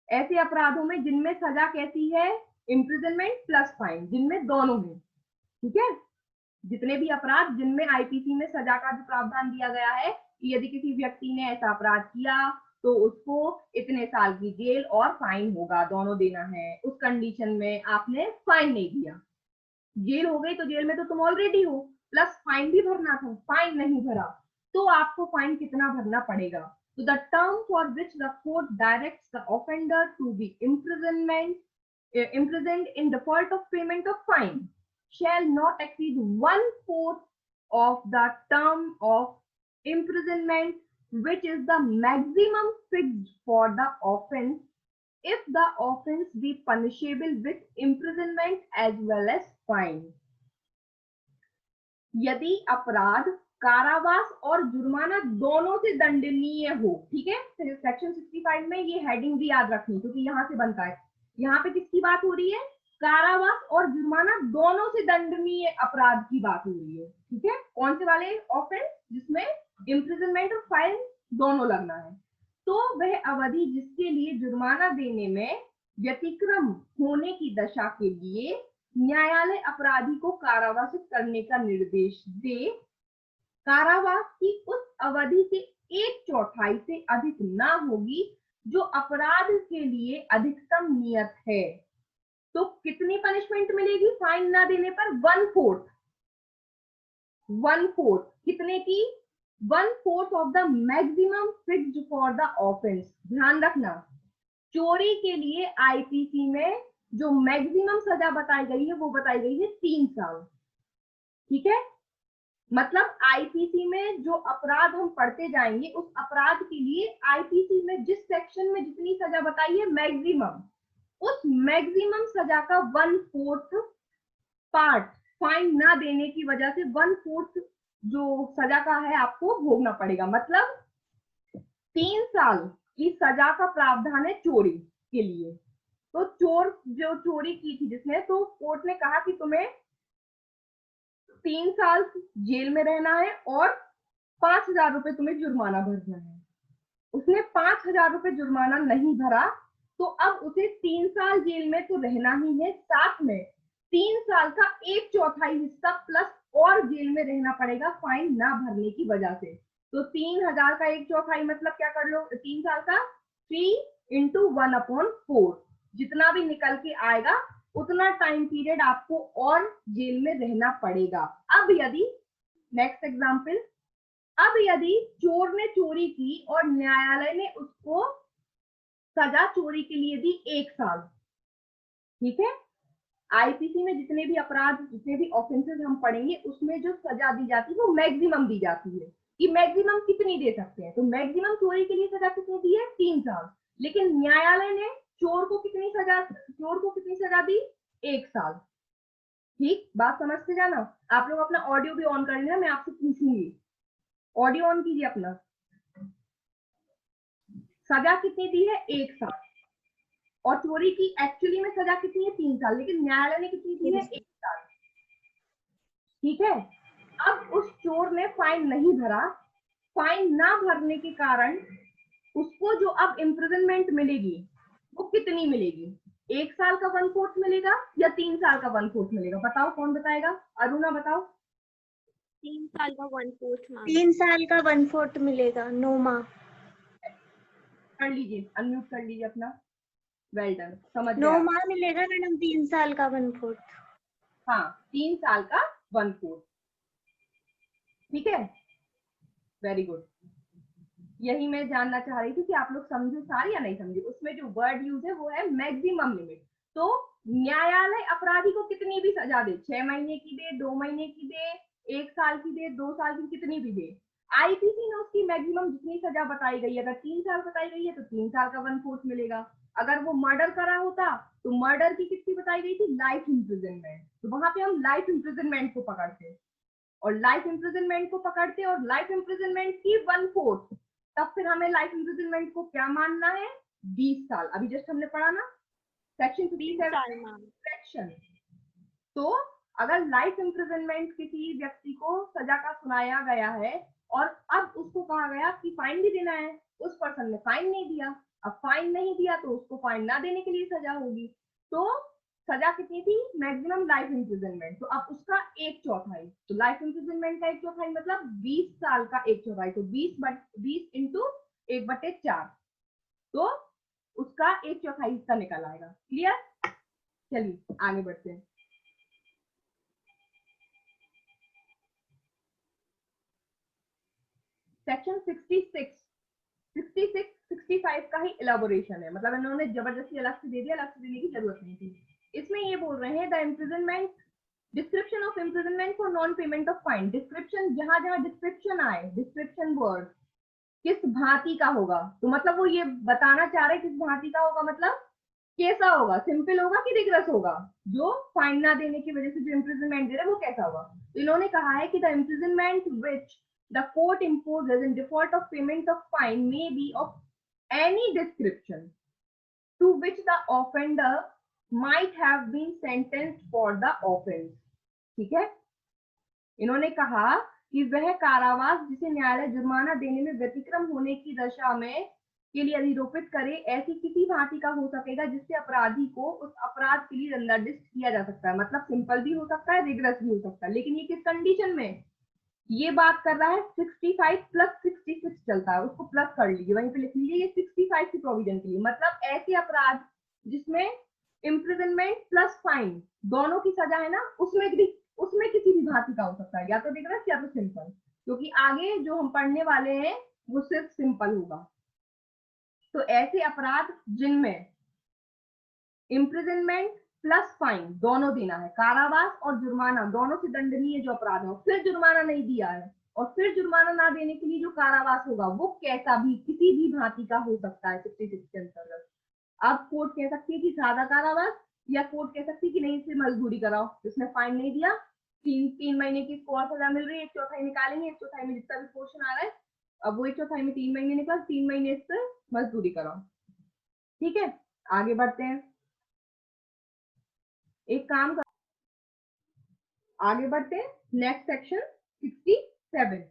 ऐसे अपराधों में जिनमें सजा कैसी है, इम्प्रिजनमेंट प्लस फाइन, जिनमें दोनों है। ठीक है, जितने भी अपराध जिनमें आईपीसी में सजा का जो प्रावधान दिया गया है कि यदि किसी व्यक्ति ने ऐसा अपराध किया तो उसको इतने साल की जेल और फाइन होगा, दोनों देना है। उस कंडीशन में आपने फाइन नहीं दिया, जेल हो गई, तो जेल में तो तुम ऑलरेडी हो, प्लस फाइन भी भरना था, फाइन नहीं भरा तो आपको फाइन कितना भरना पड़ेगा? तो the term for which the court directs the offender to be imprisoned in default of payment of fine shall not exceed 1/4 of the term of imprisonment, which is the maximum fixed for the offense, if the offense be punishable with imprisonment as well as fine. यदि अपराध कारावास और जुर्माना दोनों से दंडनीय हो, ठीक है, सेक्शन 65 में ये हेडिंग भी याद रखनी क्योंकि यहां से बनता है। यहाँ पे किसकी बात हो रही है? कारावास और जुर्माना दोनों से दंडनीय अपराध की बात हो रही है। ठीक है, कौन से वाले ऑफेंस? जिसमें इम्प्रिजनमेंट और फाइन दोनों लगना है। तो वह अवधि जिसके लिए जुर्माना देने में व्यतिक्रम होने की दशा के लिए न्यायालय अपराधी को कारावास करने का निर्देश दे, कारावास की उस अवधि से 1/4 से अधिक ना होगी जो अपराध के लिए अधिकतम नियत है। तो कितनी पनिशमेंट मिलेगी फाइन ना देने पर? 1/4। 1/4 कितने की? 1/4 of the maximum fixed for the offence. ध्यान रखना, चोरी के लिए आईपीसी में जो मैक्सिमम सजा बताई गई है वो बताई गई है 3 साल। ठीक है, मतलब आईपीसी में जो अपराध हम पढ़ते जाएंगे उस अपराध के लिए आईपीसी में जिस सेक्शन में जितनी सजा बताई है मैक्सिमम, उस मैक्सिमम सजा का 1/4 पार्ट फाइन ना देने की वजह से 1/4 जो सजा का है आपको भोगना पड़ेगा। मतलब 3 साल की सजा का प्रावधान है चोरी के लिए। तो चोर जो चोरी की थी जिसने, तो कोर्ट ने कहा कि तुम्हें 3 साल जेल में रहना है और 5,000 रुपए तुम्हें जुर्माना भरना है। उसने 5,000 रुपए जुर्माना नहीं भरा तो अब उसे 3 साल जेल में तो रहना ही है, साथ में 3 साल का 1/4 हिस्सा प्लस और जेल में रहना पड़ेगा फाइन ना भरने की वजह से। तो 3,000 का 1/4 मतलब क्या कर लो, 3 साल का 3 × 1/4, जितना भी निकल के आएगा उतना टाइम पीरियड आपको और जेल में रहना पड़ेगा। अब यदि नेक्स्ट एग्जाम्पल, अब यदि चोर ने चोरी की और न्यायालय ने उसको सजा चोरी के लिए दी 1 साल, ठीक है, आईपीसी में जितने भी अपराध, जितने भी ऑफेंसेस हम पढ़ेंगे, उसमें जो सजा दी जाती है वो मैक्सिमम दी जाती है कि मैक्सिमम कितनी दे सकते हैं। तो मैक्सिमम चोरी के लिए सजा कितनी दी है? 3 साल। लेकिन न्यायालय ने चोर को कितनी सजा दी? 1 साल। ठीक, बात समझते जाना। आप लोग अपना ऑडियो भी ऑन कर लेना, मैं आपसे पूछूंगी। ऑडियो ऑन कीजिए अपना। सजा कितनी दी है? 1 साल। और चोरी की एक्चुअली में सजा कितनी है? 3 साल। लेकिन न्यायालय ने कितनी दी है? 1 साल। ठीक है। अब उस चोर ने फाइन नहीं भरा, फाइन ना भरने के कारण उसको जो अब इम्प्रिजनमेंट मिलेगी वो कितनी मिलेगी? 1 साल का 1/4 मिलेगा या 3 साल का 1/4 मिलेगा? बताओ, कौन बताएगा? अरुणा बताओ। 3 साल का 1/4 मैम। 3 साल का 1/4 मिलेगा। नोमा कर लीजिए, अनम्यूट कर लीजिए अपना। वेल डन, समझ गया। नोमा मिलेगा मैडम 3 साल का 1/4। हाँ, 3 साल का 1/4। ठीक है, वेरी गुड। यही मैं जानना चाह रही थी कि आप लोग समझे सारे या नहीं समझे। उसमें जो वर्ड यूज है वो है मैक्सिमम लिमिट। तो न्यायालय अपराधी को कितनी भी सजा दे, 6 महीने की दे, 2 महीने की दे, 1 साल की दे, 2 साल की, कितनी भी दे, आईपीसी ने उसकी मैक्सिमम जितनी सजा बताई गई है, अगर 3 साल बताई गई है तो 3 साल का 1/4 मिलेगा। अगर वो मर्डर करा होता तो मर्डर की कितनी बताई गई थी? Life imprisonment. तो वहां पे हम लाइफ इम्प्रिजनमेंट को पकड़ते और लाइफ इम्प्रिजनमेंट को पकड़ते और लाइफ इम्प्रिजनमेंट की 1/4, तब फिर हमें लाइफ इम्प्रिजनमेंट को क्या मानना है? 20 साल। अभी जस्ट हमने पढ़ा ना सेक्शन 57 सेक्शन। तो अगर लाइफ इम्प्रिजनमेंट किसी व्यक्ति को सजा का सुनाया गया है और अब उसको कहा गया कि फाइन भी देना है, उस पर्सन ने फाइन नहीं दिया, अब फाइन नहीं दिया तो उसको फाइन ना देने के लिए सजा होगी। तो सजा कितनी थी? Maximum life imprisonment. तो अब उसका 1/4, तो लाइफ इम्प्रिजनमेंट का 1/4 मतलब 20 साल का 1/4, तो 20 इंटू 1/4, तो उसका 1/4 हिस्सा निकल आएगा। क्लियर? चलिए आगे बढ़ते हैं। सेक्शन 66, 65 का ही इलाबोरेशन है, मतलब इन्होंने जबरदस्ती अलग से दे दिया, अलग से देने की जरूरत नहीं थी। इसमें ये बोल रहे हैं the imprisonment, description of imprisonment for non payment of fine. Description, जहां जहां डिस्क्रिप्शन आए, डिस्क्रिप्शन वर्ड किस भांति का होगा, तो मतलब वो ये बताना चाह रहे किस भांति का होगा, मतलब कैसा होगा, सिंपल होगा कि रिग्रेस होगा, जो फाइन ना देने की वजह से जो इम्प्रिजनमेंट दे रहे वो कैसा होगा। तो इन्होंने कहा है कि the imprisonment which the court imposes in default of payment of fine may be of any description to which the offender might have been sentenced for the offense। ठीक है, इन्होंने कहा कि वह कारावास जिसे न्यायालय जुर्माना देने में व्यतिक्रम होने की दशा में के लिए अधिरोपित करे, ऐसी किसी भांति का हो सकेगा जिससे अपराधी को उस अपराध के लिए दंडाधित किया जा सकता है। मतलब सिंपल भी हो सकता है, रिग्रेस भी हो सकता है, लेकिन ये किस कंडीशन में? ये बात कर रहा है 65 प्लस 66 चलता है, उसको प्लस कर लीजिए, वहीं पे लिख लीजिए ये 65 की प्रोविजन के लिए। मतलब ऐसे अपराध जिसमें इम्प्रिजनमेंट प्लस फाइन दोनों की सजा है ना, उसमें किसी भी भांति का हो सकता है, या तो रिग्रेस या तो सिंपल, क्योंकि आगे जो हम पढ़ने वाले हैं वो सिर्फ सिंपल होगा। तो ऐसे अपराध जिनमें इम्प्रिजनमेंट प्लस फाइन दोनों देना है, कारावास और जुर्माना दोनों से दंडनीय जो अपराध है, फिर जुर्माना नहीं दिया है और फिर जुर्माना ना देने के लिए जो कारावास होगा वो कैसा भी किसी भी भांति का हो सकता है 66 के अंतर्गत। अब कोर्ट कह सकती है कि सादा कारावास, या कोर्ट कह सकती है कि नहीं इसे मजदूरी कराओ, इसने फाइन नहीं दिया, 3 महीने की इसको और सजा मिल रही है, 1/4 निकालेंगे, 1/4 में जितना भी पोर्शन आ रहा है, अब वो 1/4 में 3 महीने निकल, 3 महीने इससे मजदूरी कराओ। ठीक है, आगे बढ़ते हैं। एक काम कर, आगे बढ़ते हैं नेक्स्ट सेक्शन 67।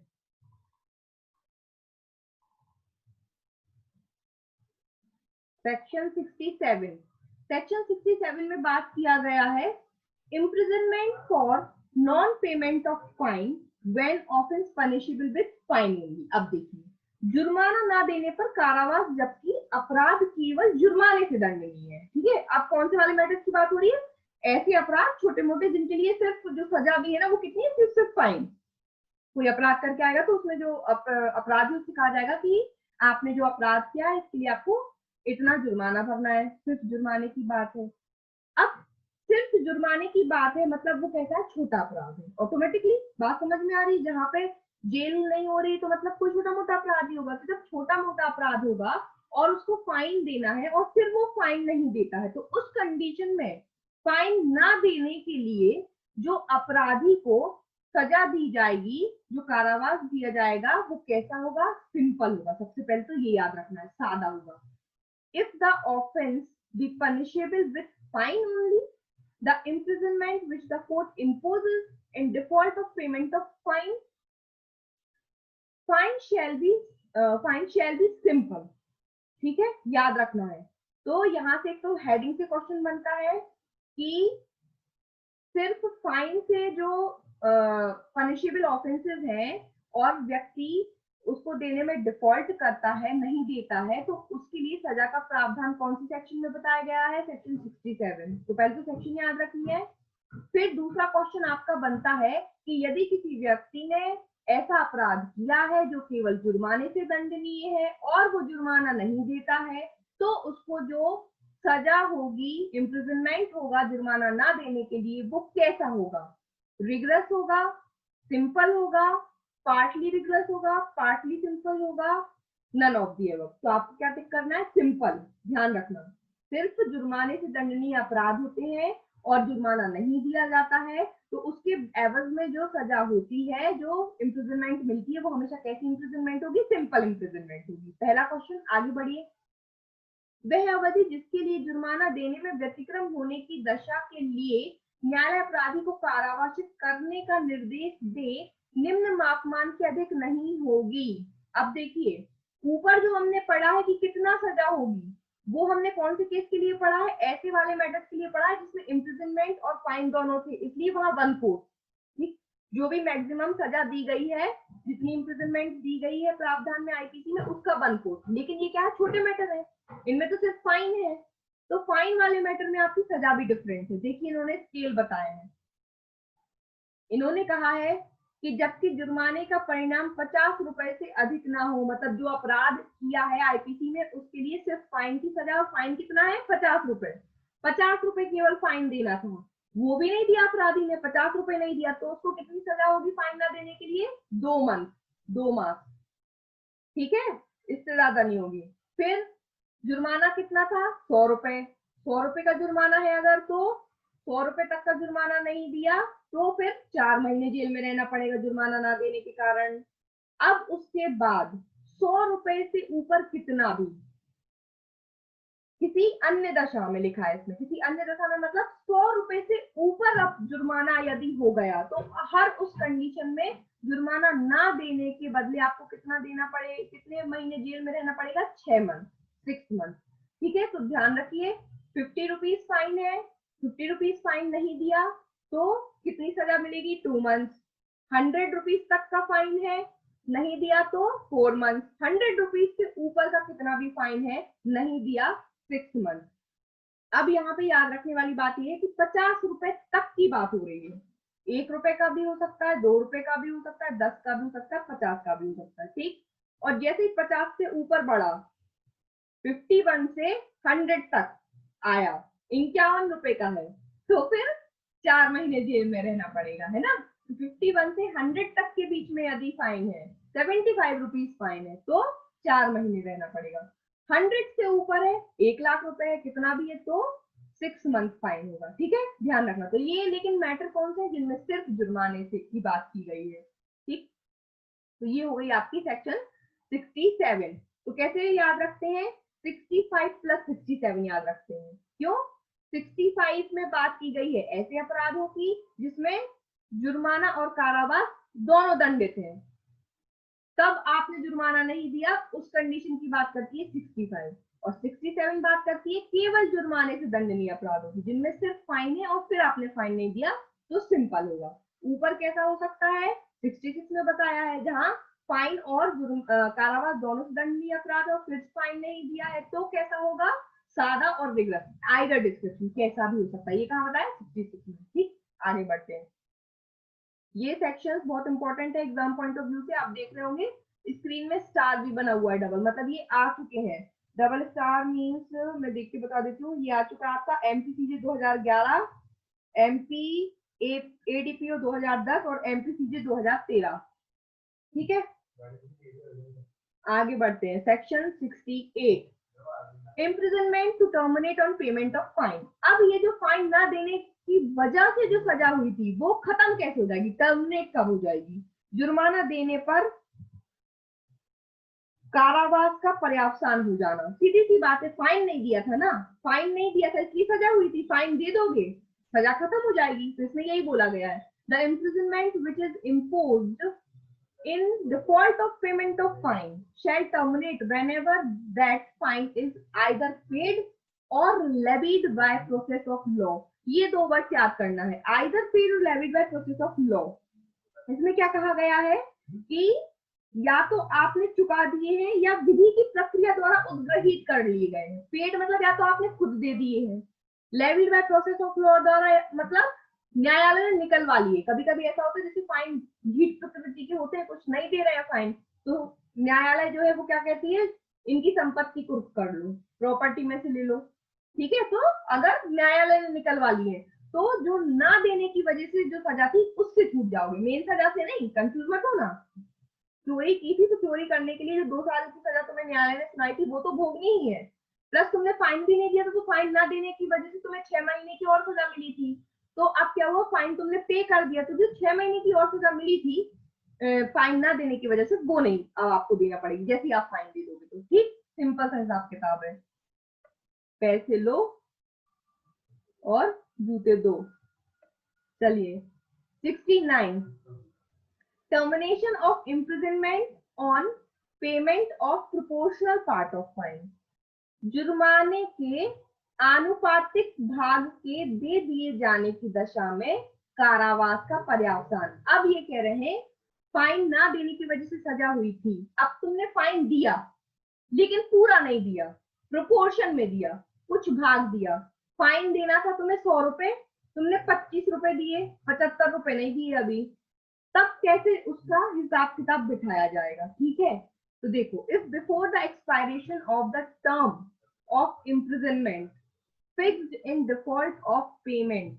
सेक्शन 67, सेक्शन 67 में बात किया गया है imprisonment for non payment of fine when offence punishable with fine only. अब देखिए, जुर्माना ना देने पर कारावास, जबकि अपराध केवल जुर्माने से दंडनीय है। ठीक है, अब कौन से वाले मैटर्स की बात हो रही है? ऐसे अपराध छोटे मोटे जिनके लिए सिर्फ जो सजा भी है ना वो कितनी है? सिर्फ फाइन। कोई अपराध करके आएगा तो उसमें जो अपराधी उससे कहा जाएगा कि आपने जो अपराध किया है इसके लिए आपको इतना जुर्माना भरना है, सिर्फ जुर्माने की बात है। अब सिर्फ जुर्माने की बात है मतलब वो कैसा है, छोटा अपराध है। ऑटोमेटिकली बात समझ में आ रही है, जहाँ पे जेल नहीं हो रही तो मतलब कोई छोटा मोटा अपराध ही होगा। तो जब छोटा मोटा अपराध होगा और उसको फाइन देना है और फिर वो फाइन नहीं देता है, तो उस कंडीशन में फाइन ना देने के लिए जो अपराधी को सजा दी जाएगी, जो कारावास दिया जाएगा, वो कैसा होगा, सिंपल होगा। सबसे पहले तो ये याद रखना है, सादा होगा। If the offence be punishable with fine only, the imprisonment which the court imposes in default of payment of fine shall be simple। ठीक है, याद रखना है। तो यहाँ से एक तो हेडिंग से क्वेश्चन बनता है कि सिर्फ फाइन से जो पनिशेबल ऑफेंसेस हैं और व्यक्ति उसको देने में डिफॉल्ट करता है, नहीं देता है, तो उसके लिए सजा का प्रावधान कौन सी सेक्शन में बताया गया है, सेक्शन 67। तो पहले तो सेक्शन याद रखनी है। फिर दूसरा क्वेश्चन आपका बनता है कि यदि किसी व्यक्ति ने ऐसा अपराध किया है जो केवल जुर्माने से दंडनीय है और वो जुर्माना नहीं देता है, तो उसको जो सजा होगी, इम्प्रिजनमेंट होगा जुर्माना ना देने के लिए, वो कैसा होगा, रिग्रेस होगा, सिंपल होगा, पार्टली रिग्रेस होगा, पार्टली सिंपल होगा, नन ऑफ दी अबव। तो आपको क्या टिक करना है, सिंपल। ध्यान रखना, सिर्फ जुर्माने से दंडनीय अपराध होते हैं और जुर्माना नहीं दिया जाता है, तो उसके एवज में जो सजा होती है, जो इम्प्रिजनमेंट मिलती है, वो हमेशा कैसी इम्प्रिजनमेंट होगी, सिंपल इम्प्रिजनमेंट होगी। पहला क्वेश्चन, आगे बढ़िए। वह अवधि जिसके लिए जुर्माना देने में व्यतिक्रम होने की दशा के लिए न्यायालय अपराधी को कारावासित करने का निर्देश दे, निम्न मापमान से अधिक नहीं होगी। अब देखिए, ऊपर जो हमने पढ़ा है कि कितना सजा होगी, वो हमने कौन से केस के लिए पढ़ा है, ऐसे वाले मैटर्स के लिए पढ़ा है जिसमें इम्प्रिजनमेंट और फाइन दोनों थे, इसलिए वहां 1/4। ठीक, जो भी मैक्सिमम सजा दी गई है, जितनी इम्प्रिजनमेंट दी गई है प्रावधान में आईपीसी में, उसका 1/4। लेकिन ये क्या है, छोटे मैटर है, इनमें तो सिर्फ फाइन है। तो फाइन वाले मैटर में आपकी सजा भी डिफरेंट है। देखिए, इन्होंने स्केल बताया है। इन्होंने कहा है कि जबकि जुर्माने का परिणाम 50 रुपए से अधिक ना हो, मतलब जो अपराध किया है आईपीसी में, उसके लिए सिर्फ फाइन की सजा, और फाइन कितना है, 50 रुपए। 50 रुपए केवल फाइन देना था, वो भी नहीं दिया अपराधी ने, 50 रुपए नहीं दिया, तो उसको कितनी सजा होगी फाइन ना देने के लिए, 2 माह। ठीक है, इससे ज्यादा नहीं होगी। फिर जुर्माना कितना था, 100 रुपए। 100 रुपए का जुर्माना है अगर, तो 100 रुपए तक का जुर्माना नहीं दिया तो फिर 4 महीने जेल में रहना पड़ेगा जुर्माना ना देने के कारण। अब उसके बाद 100 रुपए से ऊपर कितना भी, किसी अन्य दशा में लिखा है इसमें, किसी अन्य दशा में मतलब 100 रुपए से ऊपर अब जुर्माना यदि हो गया, तो हर उस कंडीशन में जुर्माना ना देने के बदले आपको कितना देना पड़े, कितने महीने जेल में रहना पड़ेगा, 6 मंथ, 6 मंथ। ठीक है, तो ध्यान रखिए, 50 रुपीज फाइन है, 50 रुपीज फाइन नहीं दिया तो कितनी सजा मिलेगी, 2 मंथ। 100 रुपीज तक का फाइन है, नहीं दिया तो 4 मंथ। 100 रुपीज से ऊपर का कितना भी फाइन है, नहीं दिया, 6 मंथ। अब यहाँ पे याद रखने वाली बात यह है कि 50 रुपए तक की बात हो रही है। 1 रुपए का भी हो सकता है, 2 रुपए का भी हो सकता है, 10 का भी हो सकता है, 50 का भी हो सकता है। ठीक, और जैसे ही 50 से ऊपर बढ़ा, 51 से 100 तक आया, 51 रुपए का है, तो फिर 4 महीने जेल में रहना पड़ेगा, है ना। 51 से 100 तक के बीच में यदि फाइन है, 75 रुपीज फाइन है, तो 4 महीने रहना पड़ेगा। 100 से ऊपर है, 1 लाख रुपए है, कितना भी है, तो 6 मंथ फाइन होगा। ठीक है, ध्यान रखना। तो ये लेकिन मैटर कौन से है, जिनमें सिर्फ जुर्माने से की बात की गई है। ठीक, तो ये हो गई आपकी सेक्शन 67। तो कैसे याद रखते हैं, 65 प्लस 67 याद रखते हैं। क्यों, 65 में बात की गई है ऐसे अपराधों की जिसमें जुर्माना और कारावास दोनों दंडित हैं, तब आपने जुर्माना नहीं दिया, उस कंडीशन की बात करती है 65। और 67 बात करती है केवल जुर्माने से दंडनीय अपराधों की, जिनमें सिर्फ फाइन है और फिर आपने फाइन नहीं दिया तो सिंपल होगा। ऊपर कैसा हो सकता है, 66 में बताया है, जहां फाइन और कारावास दोनों से दंडनीय अपराध और फिर फाइन नहीं दिया है, तो कैसा होगा, सादा और रिग्रेस, आइदर डिस्क्रिप्शन, कैसा भी हो सकता है। ये कहां बताया, 66 में। ठीक, आगे बढ़ते हैं। ये सेक्शंस बहुत इंपॉर्टेंट है एग्जाम पॉइंट ऑफ व्यू से। आप देख रहे होंगे स्क्रीन में स्टार भी बना हुआ है डबल, मतलब ये आ चुके हैं। डबल स्टार मींस मैं देख के बता देती हूँ, ये आ चुका है आपका एमसीसीजे 2011 एमपी एडीपीओ 2010 और एमपीसीजे 2013। ठीक है, आगे बढ़ते हैं। Section 68, imprisonment to terminate on payment of fine. अब ये जो फाइन ना देने की वजह से जो सजा हुई थी वो खत्म कैसे हो जाएगी, टर्मिनेट कब हो जाएगी? जुर्माना देने पर कारावास का पर्यवसान हो जाना। सीधी सी बात है, फाइन नहीं दिया था ना, फाइन नहीं दिया था इसलिए सजा हुई थी, फाइन दे दोगे सजा खत्म हो जाएगी। तो इसमें यही बोला गया है, the imprisonment which is imposed in default of payment of fine shall terminate whenever that fine is either paid or levied by process of law। ये दो वर्ड याद करना है, either paid or levied by process of law। इसमें क्या कहा गया है कि या तो आपने चुका दिए हैं या विधि की प्रक्रिया द्वारा उद्ग्रहित कर लिए गए हैं। पेड मतलब या तो आपने खुद दे दिए हैं, levied by process of law द्वारा मतलब न्यायालय ने निकलवा लिए। कभी कभी ऐसा होता है जैसे फाइन जीत प्रकृति के होते हैं, कुछ नहीं दे रहे हैं फाइन, तो न्यायालय जो है वो क्या कहती है, इनकी संपत्ति कुर्क कर लो, प्रॉपर्टी में से ले लो। ठीक है, तो अगर न्यायालय ने निकलवा लिए तो जो ना देने की वजह से जो सजा थी उससे छूट जाओगे, मेन सजा से नहीं। कंफ्यूज मत हो ना, चोरी की थी तो चोरी करने के लिए जो 2 साल की सजा तुम्हें न्यायालय ने सुनाई थी वो तो भोगनी ही है, प्लस तुमने फाइन भी नहीं दिया तो फाइन ना देने की वजह से तुम्हें 6 महीने की और सजा मिली थी। तो अब क्या हुआ, फाइन तुमने पे कर दिया, तो जो 6 महीने की और सजा मिली थी फाइन ना देने की वजह से वो नहीं अब आपको देना पड़ेगी, जैसे आप फाइन दे दोगे तो। ठीक, सिंपल सा हिसाब किताब है, पैसे लो और जूते दो। चलिए 69, termination of imprisonment on payment of proportional part of fine. जुर्माने के आनुपातिक भाग के दे दिए जाने की दशा में कारावास का पर्यवसान। अब ये कह रहे हैं फाइन ना देने की वजह से सजा हुई थी, अब तुमने फाइन दिया लेकिन पूरा नहीं दिया, प्रोपोर्शन में दिया, कुछ भाग दिया। फाइन देना था तुम्हें 100 रुपए, तुमने 25 रुपए दिए, 75 रुपए नहीं दिए अभी, तब कैसे उसका हिसाब किताब बिठाया जाएगा? ठीक है, तो देखो, if before the expiration of the term of imprisonment fixed in default of payment,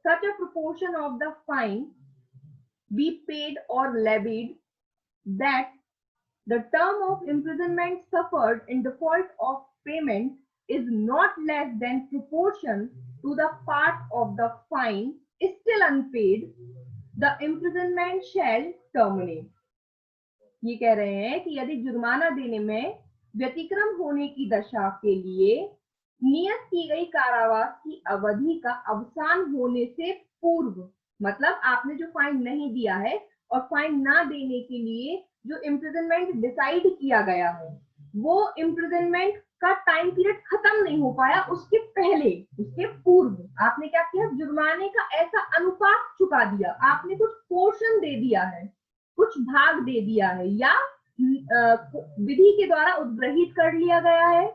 such a proportion of the fine be paid or levied that the term of imprisonment suffered in default of payment is not less than proportion to the part of the fine still unpaid, the imprisonment shall terminate। ये कह रहे हैं कि यदि जुर्माना देने में व्यतिक्रम होने की दशा के लिए नियत की गई कारावास की अवधि का अवसान होने से पूर्व, मतलब आपने जो फाइन नहीं दिया है और फाइन ना देने के लिए जो इम्प्रिजनमेंट डिसाइड किया गया है वो इम्प्रिजनमेंट का टाइम पीरियड खत्म नहीं हो पाया, उसके पहले, उसके पूर्व आपने क्या किया, जुर्माने का ऐसा अनुपात चुका दिया, आपने कुछ पोर्शन दे दिया है, कुछ भाग दे दिया है, या विधि के द्वारा उद्ग्रहित कर लिया गया है,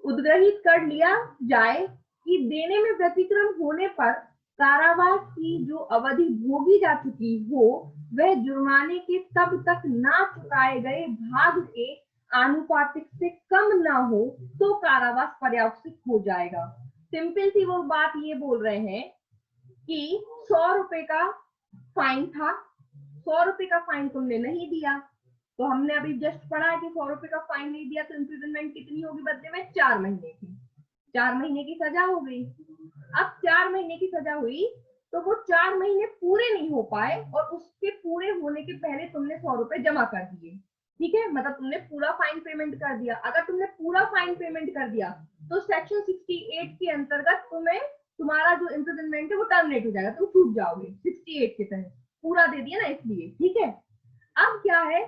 उद्ग्रहित कर लिया जाए कि देने में व्यतिक्रम होने पर कारावास की जो अवधि भोगी जा चुकी हो वह जुर्माने के तब तक ना चुकाए गए भाग के आनुपातिक से कम ना हो तो कारावास पर्यवसित हो जाएगा। सिंपल सी वो बात ये बोल रहे हैं कि 100 रुपए का फाइन था, 100 रुपए का फाइन तुमने नहीं दिया, तो हमने अभी जस्ट पढ़ा है कि 100 रुपए का फाइन नहीं दिया तो इम्प्रिजनमेंट कितनी होगी बदले में, 4 महीने की, 4 महीने की सजा हो गई। अब 4 महीने की सजा हुई तो वो 4 महीने पूरे नहीं हो पाए और उसके पूरे होने के पहले तुमने 100 रुपए जमा कर दिए। ठीक है, मतलब तुमने पूरा फाइन पेमेंट कर दिया। अगर तुमने पूरा फाइन पेमेंट कर दिया तो सेक्शन 68 के अंतर्गत तुम्हें तुम्हारा जो इम्प्रिजनमेंट है वो टर्मिनेट हो जाएगा, तुम छूट जाओगे 68 के तहत, पूरा दे दिया ना इसलिए। ठीक है, अब क्या है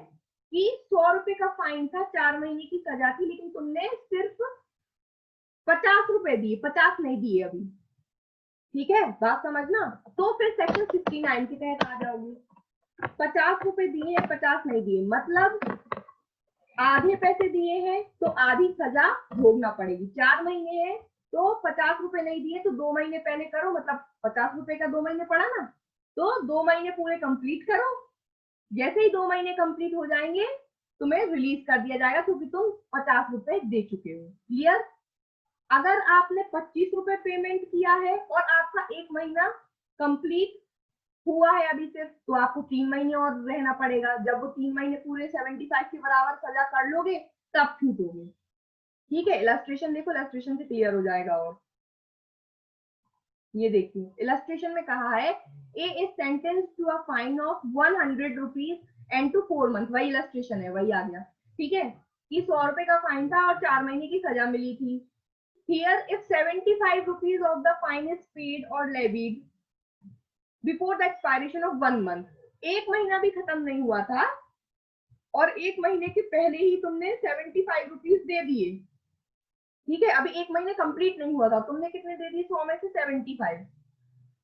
कि 100 रुपए का फाइन था, 4 महीने की सजा थी, लेकिन तुमने सिर्फ 50 रुपए दिए, 50 नहीं दिए अभी। ठीक है, बात समझना। तो फिर सेक्शन 69 के तहत आ जाओगे। 50 रुपए दिए हैं, 50 नहीं दिए, मतलब आधे पैसे दिए हैं तो आधी सजा भोगना पड़ेगी। 4 महीने है तो 50 रुपए नहीं दिए तो 2 महीने पहले करो, मतलब 50 रुपए का 2 महीने पड़ा ना, तो 2 महीने पूरे कंप्लीट करो। जैसे ही 2 महीने कंप्लीट हो जाएंगे तुम्हें रिलीज कर दिया जाएगा क्योंकि तुम 50 रुपए दे चुके हो। क्लियर? अगर आपने 25 रुपए पेमेंट किया है और आपका 1 महीना कंप्लीट हुआ है अभी सिर्फ, तो आपको 3 महीने और रहना पड़ेगा। जब वो 3 महीने पूरे 75 के बराबर सजा कर लोगे तब छूटोगे। ठीक है, इलस्ट्रेशन देखो, इलस्ट्रेशन से क्लियर हो जाएगा। और ये देखिए इलस्ट्रेशन में कहा है A is sentence to a fine of 100 rupees and to 4 month. वही इलस्ट्रेशन है, वही आ गया। ठीक है, कि 100 रुपए का फाइन था और 4 महीने की सजा मिली थी। Here if 75 rupees of the fine is paid और levied before the expiration of 1 month, 1 महीना भी खत्म नहीं हुआ था और 1 महीने के पहले ही तुमने 75 रुपीज दे दिए। ठीक है, अभी 1 महीने कंप्लीट नहीं हुआ था, तुमने कितने दे दिए? 100 में से 75।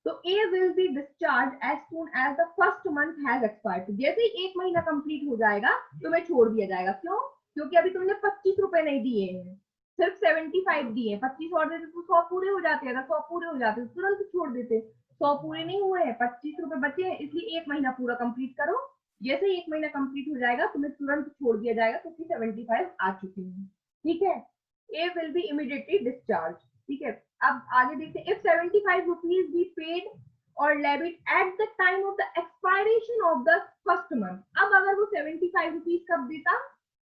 तो A will be discharged as soon as the first month has expired। जैसे ही 1 महीना कंप्लीट हो जाएगा तुम्हें छोड़ दिया जाएगा। क्यों? क्योंकि अभी तुमने 25 रुपए नहीं दिए हैं, सिर्फ 75 दिए। 25 और देते तो 100 पूरे हो जाते। अगर 100 पूरे हो जाते तो तुरंत छोड़ देते। 100 पूरे नहीं हुए हैं, 25 रुपए बचे हैं, इसलिए 1 महीना पूरा कंप्लीट करो। जैसे ही 1 महीना कंप्लीट हो जाएगा तुम्हें तुरंत छोड़ दिया जाएगा, क्योंकि 75 आ चुके हैं। ठीक है, A will be immediately discharged। ठीक है, अब आगे देखते हैं। If 75 rupees be paid or levied at the time of the expiration of the first month। अब अगर वो 75 रुपीज कब देता?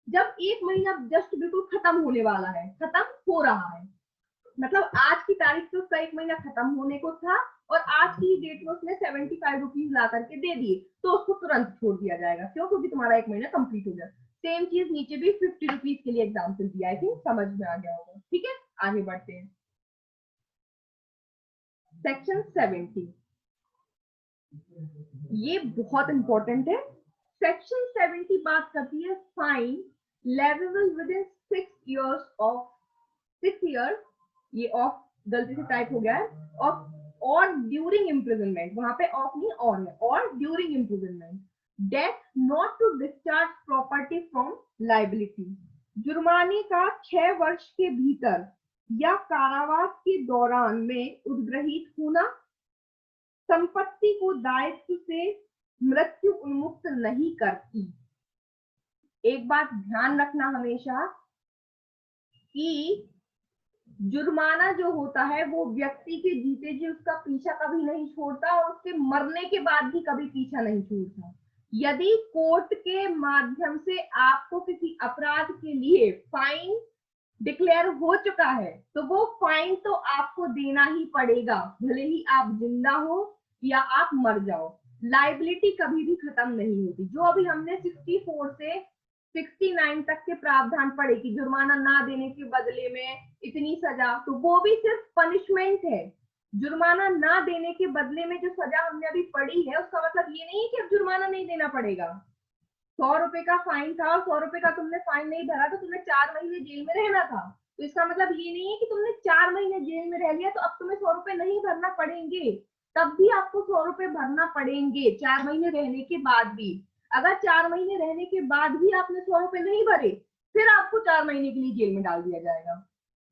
जब 1 महीना जस्ट बिल्कुल खत्म होने वाला है, खत्म हो रहा है, मतलब आज की तारीख से उसका 1 महीना खत्म होने को था और आज की डेट में उसने 75 रुपीज ला करके दे दिए, तो उसको तुरंत छोड़ दिया जाएगा। क्यों? क्योंकि तुम्हारा 1 महीना कंप्लीट हो गया। सेम चीज नीचे भी 50 रुपीज के लिए एग्जाम्पल दिया। आई थिंक समझ में आ गया होगा। ठीक है, आगे बढ़ते हैं। सेक्शन 70, ये बहुत इंपॉर्टेंट है। सेक्शन 70 बात करती है fine leviable with in 6 years of 6 year, ये ऑफ गलती से टाइप हो गया है, ऑफ और ड्यूरिंग इम्प्रिजनमेंट, वहां पे ऑफ नहीं ऑन है, और during imprisonment, death not to discharge property from liability, जुर्माने का 6 वर्ष के भीतर या कारावास के दौरान में उद्ग्रहित होना, संपत्ति को दायित्व से मृत्यु उन्मुक्त नहीं करती। एक बात ध्यान रखना हमेशा कि जुर्माना जो होता है वो व्यक्ति के जीते जी उसका पीछा कभी नहीं छोड़ता और उसके मरने के बाद भी कभी पीछा नहीं छोड़ता। यदि कोर्ट के माध्यम से आपको किसी अपराध के लिए फाइन डिक्लेयर हो चुका है तो वो फाइन तो आपको देना ही पड़ेगा, भले ही आप जिंदा हो या आप मर जाओ। लाइबिलिटी कभी भी खत्म नहीं होती। जो अभी हमने 64 से 69 तक के प्रावधान पढ़े कि जुर्माना ना देने के बदले में इतनी सजा, तो वो भी सिर्फ पनिशमेंट है। जुर्माना ना देने के बदले में जो सजा हमने अभी पढ़ी है उसका मतलब ये नहीं है कि अब जुर्माना नहीं देना पड़ेगा। 100 रुपए का फाइन था और 100 रुपए का तुमने फाइन नहीं भरा तो तुम्हें 4 महीने जेल में रहना था, तो इसका मतलब ये नहीं है कि तुमने 4 महीने जेल में रह लिया तो अब तुम्हें 100 रुपए नहीं भरना पड़ेंगे। तब भी आपको 100 रुपए भरना पड़ेंगे 4 महीने रहने के बाद भी। अगर 4 महीने रहने के बाद भी आपने 100 रुपए नहीं भरे फिर आपको 4 महीने के लिए जेल में डाल दिया जाएगा।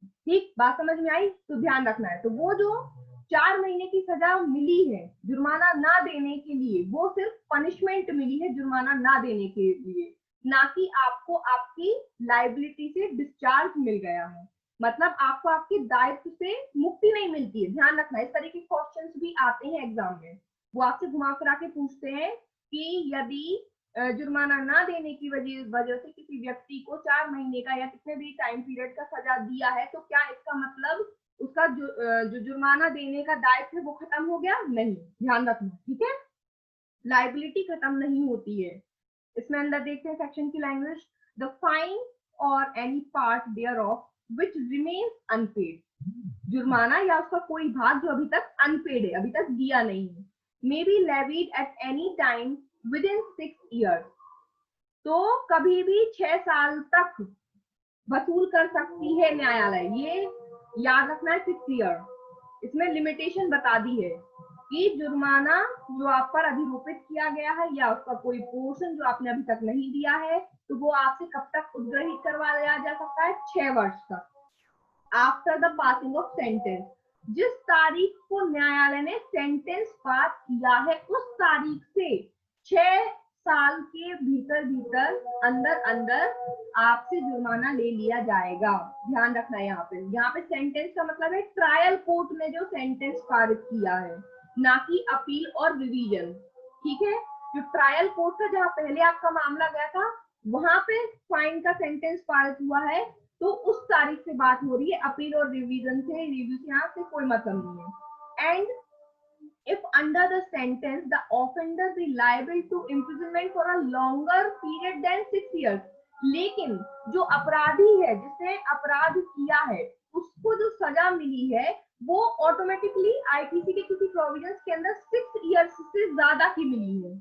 ठीक, बात समझ में आई? तो ध्यान रखना है। तो वो जो 4 महीने की सजा मिली है जुर्माना ना देने के लिए, वो सिर्फ पनिशमेंट मिली है जुर्माना ना देने के लिए, ना कि आपको आपकी लाइबिलिटी से डिस्चार्ज मिल गया है। मतलब आपको आपके दायित्व से मुक्ति नहीं मिलती है। ध्यान रखना, इस तरह के क्वेश्चंस भी आते हैं एग्जाम में। वो आपसे घुमा फिरा के पूछते हैं कि यदि जुर्माना ना देने की वजह से किसी व्यक्ति को 4 महीने का या कितने भी टाइम पीरियड का सजा दिया है तो क्या इसका मतलब उसका जो जुर्माना देने का दायित्व है वो खत्म हो गया? नहीं, ध्यान रखना। ठीक है, लाइबिलिटी खत्म नहीं होती है। इसमें अंदर देखते हैं सेक्शन की language. The fine or any part thereof which remains unpaid, जुर्माना या उसका कोई भाग जो अभी तक अनपेड है, अभी तक दिया नहीं है, may be levied at any time within 6 years, तो कभी भी 6 साल तक वसूल कर सकती है न्यायालय। ये याद रखना है 6 ईयर। इसमें लिमिटेशन बता दी है कि जुर्माना जो आप पर अभिरोपित किया गया है या उसका कोई पोर्शन जो आपने अभी तक नहीं दिया है तो वो आपसे कब तक उद्ग्रहित करवाया जा सकता है? 6 वर्ष तक after the passing of sentence. जिस तारीख को न्यायालय ने सेंटेंस पास किया है उस तारीख से 6 साल के भीतर भीतर अंदर अंदर आपसे जुर्माना ले लिया जाएगा। ध्यान रखना है यहाँ पे सेंटेंस का मतलब है ट्रायल कोर्ट ने जो सेंटेंस पारित किया है, ना कि अपील और रिवीजन। ठीक है, जो ट्रायल कोर्ट था जहाँ पहले आपका मामला गया था वहां पे फाइन का सेंटेंस पारित हुआ है, तो उस तारीख से बात हो रही है। अपील और रिवीजन से, रिव्यू से यहाँ से कोई मतलब नहीं है। And if under the sentence the offender be liable to imprisonment for a longer period than 6 years, लेकिन जो अपराधी है, जिसने अपराध किया है, उसको जो सजा मिली है वो ऑटोमेटिकली आईपीसी के किसी प्रोविजंस के अंदर 6 इयर्स से ज्यादा की मिली है।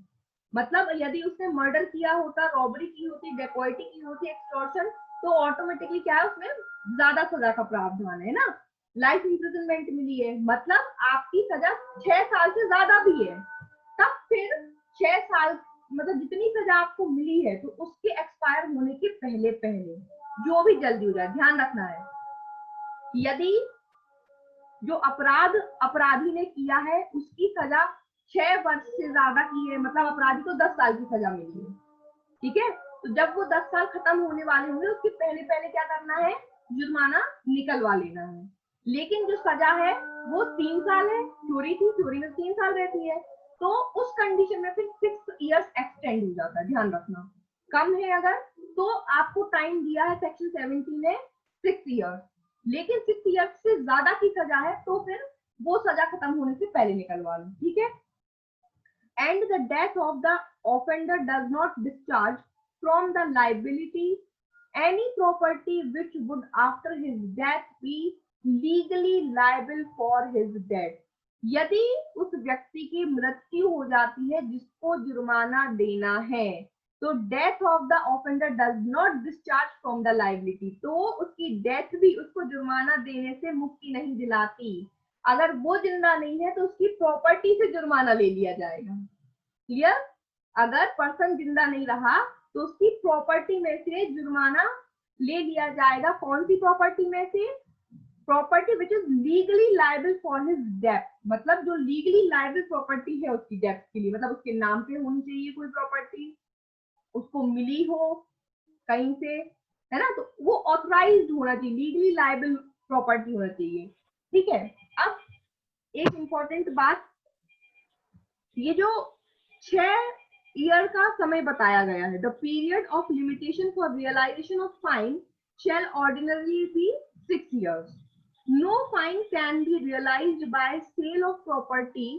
मतलब यदि उसने मर्डर किया होता, रॉबरी की होती, डेकोइटी की होती, एक्सटॉर्शन, तो ऑटोमेटिकली क्या है, उसमें ज्यादा सजा का प्रावधान है ना। लाइफ इम्प्रिजनमेंट मिली है मतलब आपकी सजा 6 साल से ज्यादा भी है, तब फिर 6 साल मतलब जितनी सजा आपको मिली है तो उसके एक्सपायर होने के पहले पहले जो भी जल्दी हो जाए। ध्यान रखना है, यदि जो अपराधी ने किया है उसकी सजा 6 वर्ष से ज्यादा की है, मतलब अपराधी को 10 साल की सजा मिली है। ठीक है, तो जब वो 10 साल खत्म होने वाले होंगे उसके पहले पहले क्या करना है, जुर्माना निकलवा लेना है। लेकिन जो सजा है वो 3 साल है, चोरी में 3 साल रहती है, तो उस कंडीशन में फिर 6 इयर्स एक्सटेंड हो जाता है। ध्यान रखना, कम है अगर तो आपको टाइम दिया है सेक्शन 17 ने 6 इयर्स, लेकिन 6 इयर्स से ज्यादा की सजा है तो फिर वो सजा खत्म होने से पहले निकलवा लो। ठीक है, and the death of the offender does not discharge from the liability any property which would after his death be legally liable for his debt। यदि उस व्यक्ति की मृत्यु हो जाती है जिसको जुर्माना देना है, तो death of the offender does not discharge from the liability, तो उसकी डेथ भी उसको जुर्माना देने से मुक्ति नहीं दिलाती। अगर वो जिंदा नहीं है तो उसकी प्रॉपर्टी से जुर्माना ले लिया जाएगा। क्लियर, अगर पर्सन जिंदा नहीं रहा तो उसकी प्रॉपर्टी में से जुर्माना ले लिया जाएगा। कौन सी प्रॉपर्टी में से, property which is legally liable for his death, मतलब जो लीगली लायबल प्रॉपर्टी है उसकी डेथ के लिए, मतलब उसके नाम पे होनी चाहिए कोई प्रॉपर्टी, उसको मिली हो कहीं से, है ना, तो वो ऑथराइज्ड होना चाहिए, लीगली लायबल प्रॉपर्टी होना चाहिए। ठीक है, अब एक इंपॉर्टेंट बात, ये जो 6 ईयर का समय बताया गया है, the period of limitation for realisation of fine shall ordinarily be 6 years। No fine can be realised by sale of property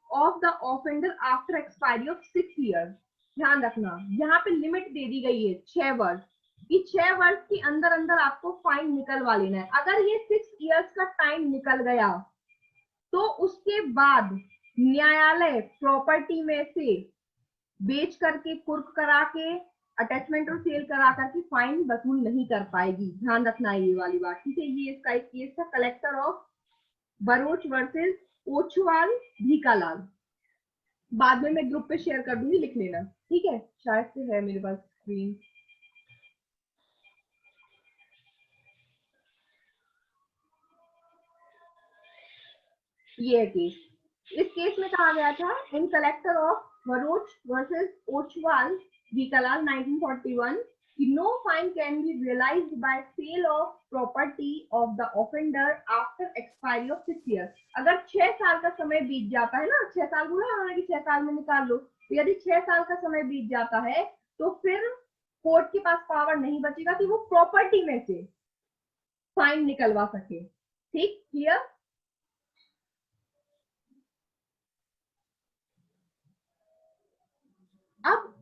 of the offender after expiry of 6 years। ध्यान रखना, यहाँ पे लिमिट दे दी गई है 6 वर्ष कि 6 वर्ष के अंदर अंदर आपको फाइन निकलवा लेना है। अगर ये 6 years का टाइम निकल गया तो उसके बाद न्यायालय प्रॉपर्टी में से बेच करके, कुर्क करा के, अटैचमेंट और सेल करा करके फाइन वसूल नहीं कर पाएगी। ध्यान रखना है ये वाली बात। ठीक है, ये इसका एक केस था, collector of Broach versus Ochhaval भीकालाल। बाद में मैं ग्रुप पे शेयर कर दूंगी, लिख लेना। ठीक है, शायद से है मेरे पास स्क्रीन। ये केस, इस केस में कहा गया था in collector of Broach versus Ochhaval Bhikhalal 1941 कि no fine can be realised by sale of property of the offender after expiry of 6 years। अगर 6 साल का समय बीत जाता है ना, 6 साल बोला उन्होंने कि 6 साल में निकाल लो, तो यदि 6 साल का समय बीत जाता है तो फिर कोर्ट के पास पावर नहीं बचेगा कि वो प्रॉपर्टी में से फाइन निकलवा सके। ठीक, क्लियर। अब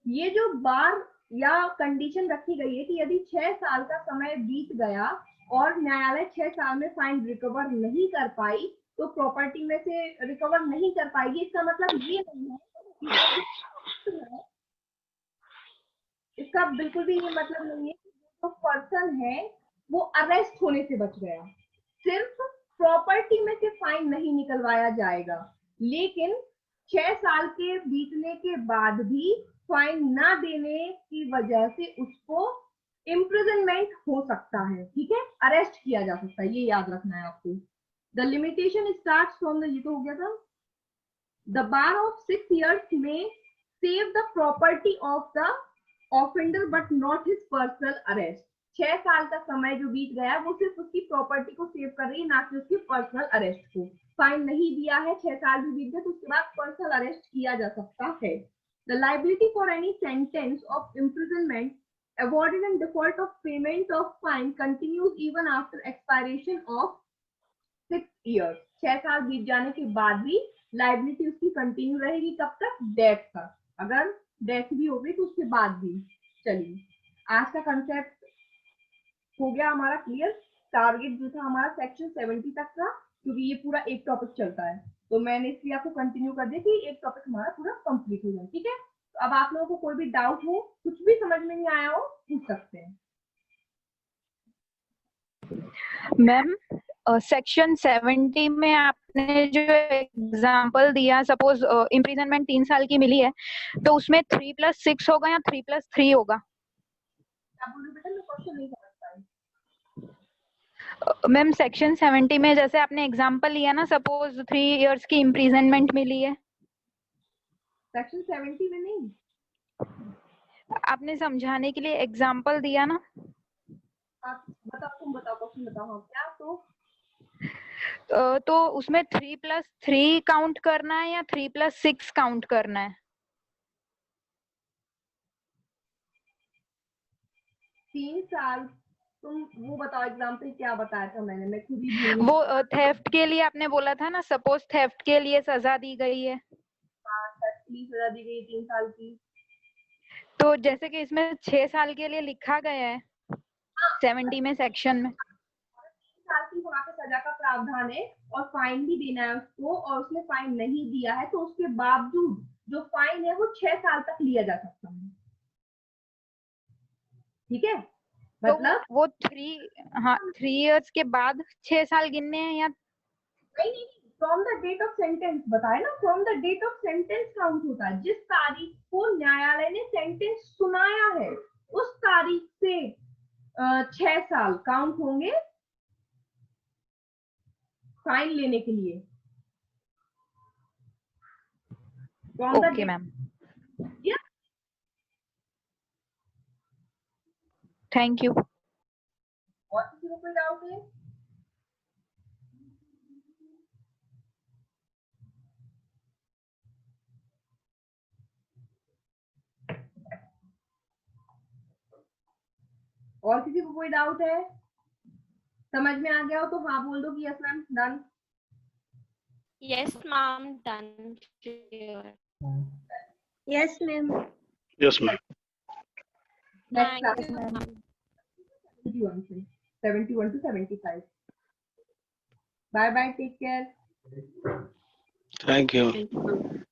ये जो बार या कंडीशन रखी गई है कि यदि 6 साल का समय बीत गया और न्यायालय 6 साल में फाइन रिकवर नहीं कर पाई तो प्रॉपर्टी में से रिकवर नहीं कर पाएगी, इसका मतलब ये नहीं है कि इसका बिल्कुल भी ये मतलब नहीं है कि जो पर्सन है वो अरेस्ट होने से बच गया, सिर्फ प्रॉपर्टी में से फाइन नहीं निकलवाया जाएगा। लेकिन 6 साल के बीतने के बाद भी फाइन ना देने की वजह से उसको इम्प्रिजनमेंट हो सकता है। ठीक है, अरेस्ट किया जा सकता है, ये याद रखना है आपको। The limitation starts from the, ये तो हो गया था, द बार ऑफ 6 years में save the property of the offender but not his personal arrest. 6 साल का समय जो बीत गया है वो सिर्फ उसकी प्रॉपर्टी को सेव कर रही है, ना कि उसकी पर्सनल अरेस्ट को। फाइन नहीं दिया है, 6 साल भी बीत गए तो उसके बाद पर्सनल अरेस्ट किया जा सकता है। The liability for any sentence of imprisonment awarded in default of payment of fine continues even after expiration of 6 years. 6 साल बीत जाने के बाद भी लाइबिलिटी उसकी कंटिन्यू रहेगी। कब तक? डेथ तक। अगर डेथ भी हो गई तो उसके बाद भी। चलिए, आज का कंसेप्ट हो गया हमारा क्लियर। टारगेट जो था हमारा सेक्शन 70 तक था, क्योंकि ये पूरा एक टॉपिक चलता है, तो मैंने इसलिए आपको कंटिन्यू कर दिया कि एक टॉपिक हमारा पूरा कंप्लीट हो जाए। ठीक है, तो अब आप लोगों को कोई भी डाउट हो, कुछ भी समझ में नहीं आया हो, पूछ सकते हैं। मैम सेक्शन 70 में आपने जो एग्जांपल दिया, सपोज इम्प्रिजनमेंट 3 साल की मिली है, तो उसमें 3+6 होगा या 3+3 होगा? क्या बोल रहे बेटा, मैं क्वेश्चन नहीं समझ पाई। मैम सेक्शन 70 में जैसे आपने एग्जांपल लिया ना, सपोज 3 इयर्स की इम्प्रिजनमेंट मिली है। सेक्शन 70 में नहीं, आपने समझाने के लिए एग्जांपल दिया ना। आप बताओ, तुम बताओ, क्वेश्चन बताओ। हाँ, क्या तो उसमें 3+3 काउंट करना है या 3+6 काउंट करना है? 3 साल, तुम वो बताओ एग्जाम्पल क्या बताया था मैंने, मैं खुद ही भूल गई। वो थेफ्ट के लिए आपने बोला था ना, सपोज थेफ्ट के लिए सजा दी गई है। सजा दी गई 3 साल की। तो जैसे कि इसमें 6 साल के लिए लिखा गया है 70 में सेक्शन में। 3 साल की वहाँ पे सजा का प्रावधान है और फाइन भी देना है उसको, और उसने फाइन नहीं दिया है तो उसके बावजूद जो फाइन है वो 6 साल तक लिया जा सकता है। ठीक है, मतलब तो वो 3 इयर्स के बाद 6 साल गिनने हैं या नहीं, from the date of sentence बताया ना, from the date of sentence count होता है। जिस तारीख को न्यायालय ने सेंटेंस सुनाया है उस तारीख से 6 साल काउंट होंगे फाइन लेने के लिए। Okay ma'am, thank you. और किसी को कोई डाउट है? और किसी को कोई डाउट है? समझ में आ गया हो तो हाँ बोल दो कि yes ma'am, done. Yes, ma'am. Done. Sure. Yes, ma'am. Yes, ma'am. Next Thank class you, ma'am. 71 से 71 to 75। Bye bye, take care. Thank you. Thank you.